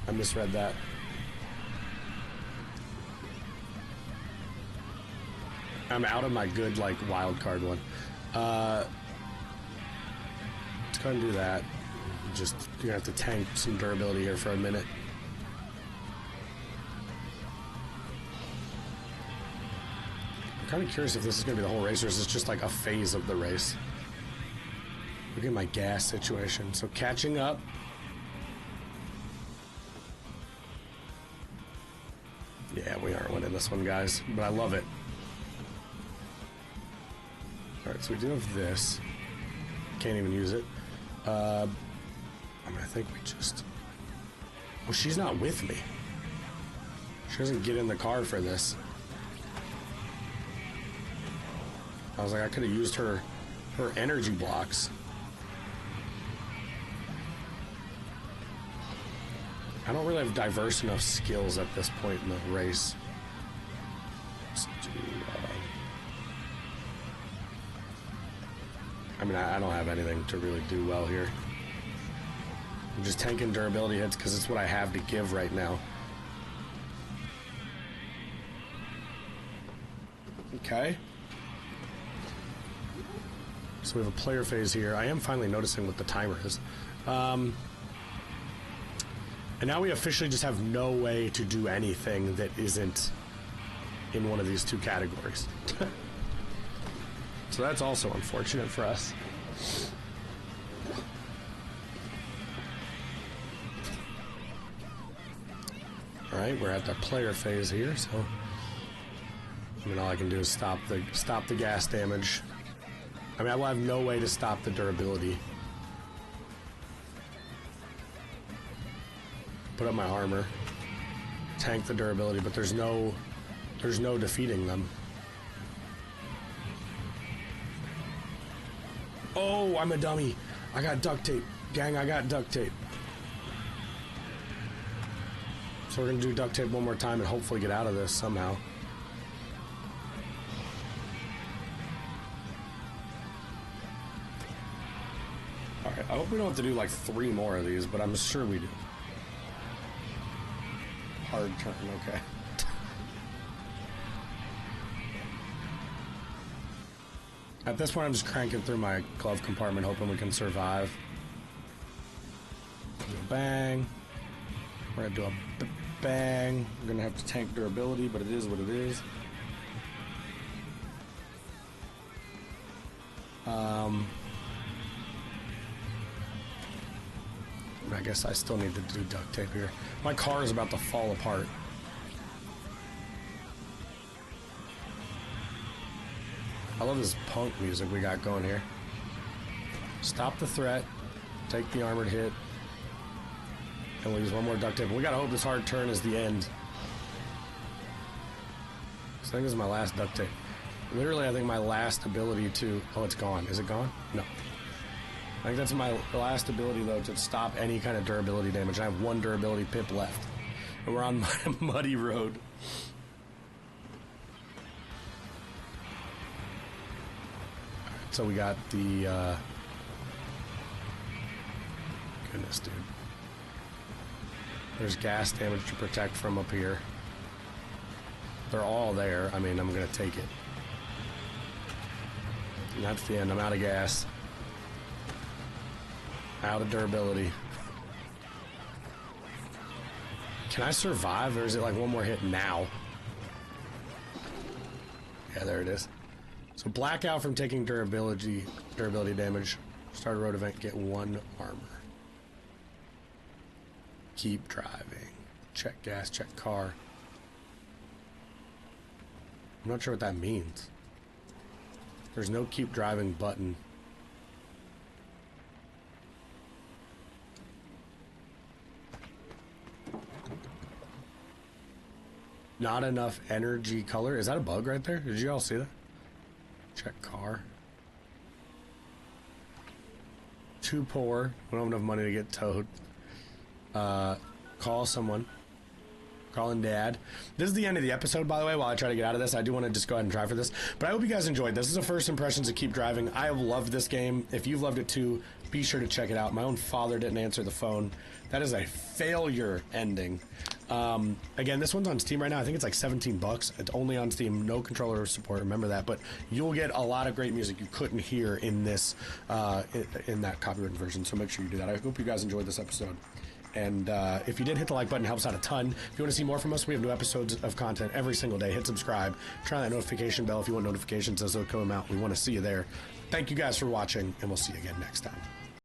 Speaker 1: I misread that. I'm out of my good, like, wild card one. Let's go ahead and do that. Just, you're gonna have to tank some durability here for a minute. I'm kind of curious if this is gonna be the whole race or is this just like a phase of the race. Look at my gas situation. So catching up. Yeah, we aren't winning this one, guys, but I love it. Alright, so we do have this. Can't even use it. I mean, I think we just... Well, she's not with me. She doesn't get in the car for this. I was like, I could have used her energy blocks. I don't really have diverse enough skills at this point in the race. Let's do... I mean, I don't have anything to really do well here. I'm just tanking durability hits because it's what I have to give right now. Okay. So we have a player phase here. I am finally noticing what the timer is. And now we officially just have no way to do anything that isn't in one of these 2 categories. So that's also unfortunate for us. Alright, we're at the player phase here, so I mean all I can do is stop the gas damage. I mean I will have no way to stop the durability. Put up my armor. Tank the durability, but there's no defeating them. Oh, I'm a dummy. I got duct tape. Gang, I got duct tape. So we're going to do duct tape one more time and hopefully get out of this somehow. Alright, I hope we don't have to do like 3 more of these, but I'm sure we do. Hard turn, okay. At this point, I'm just cranking through my glove compartment, hoping we can survive. Do a bang. We're gonna do a bang. We're gonna have to tank durability, but it is what it is. I guess I still need to do duct tape here. My car is about to fall apart. I love this punk music we got going here. Stop the threat, take the armored hit, and we'll use one more duct tape. We gotta hope this hard turn is the end. I think this is my last duct tape. Literally, I think my last ability to... Oh, it's gone. Is it gone? No. I think that's my last ability, though, to stop any kind of durability damage. I have 1 durability pip left. And we're on muddy road. So we got the... Goodness, dude. There's gas damage to protect from up here. They're all there. I mean, I'm going to take it. And that's the end. I'm out of gas. Out of durability. Can I survive, or is it like 1 more hit now? Yeah, there it is. So blackout from taking durability damage. Start a road event, get 1 armor. Keep driving. Check gas, check car. I'm not sure what that means. There's no keep driving button. Not enough energy color. Is that a bug right there? Did you all see that? Check car. Too poor. We don't have enough money to get towed. Call someone. Calling Dad. This is the end of the episode, by the way. While I try to get out of this, I do want to just go ahead and try for this. But I hope you guys enjoyed. This is a first impressions of Keep Driving. I have loved this game. If you've loved it too, be sure to check it out. My own father didn't answer the phone. That is a failure ending. Again, this one's on Steam right now. I think it's like 17 bucks. It's only on Steam. No controller support. Remember that. But you'll get a lot of great music you couldn't hear in this, in that copyrighted version. So make sure you do that. I hope you guys enjoyed this episode. And if you did, hit the like button. It helps out a ton. If you want to see more from us, we have new episodes of content every single day. Hit subscribe. Turn on that notification bell if you want notifications as they come out. We want to see you there. Thank you guys for watching, and we'll see you again next time.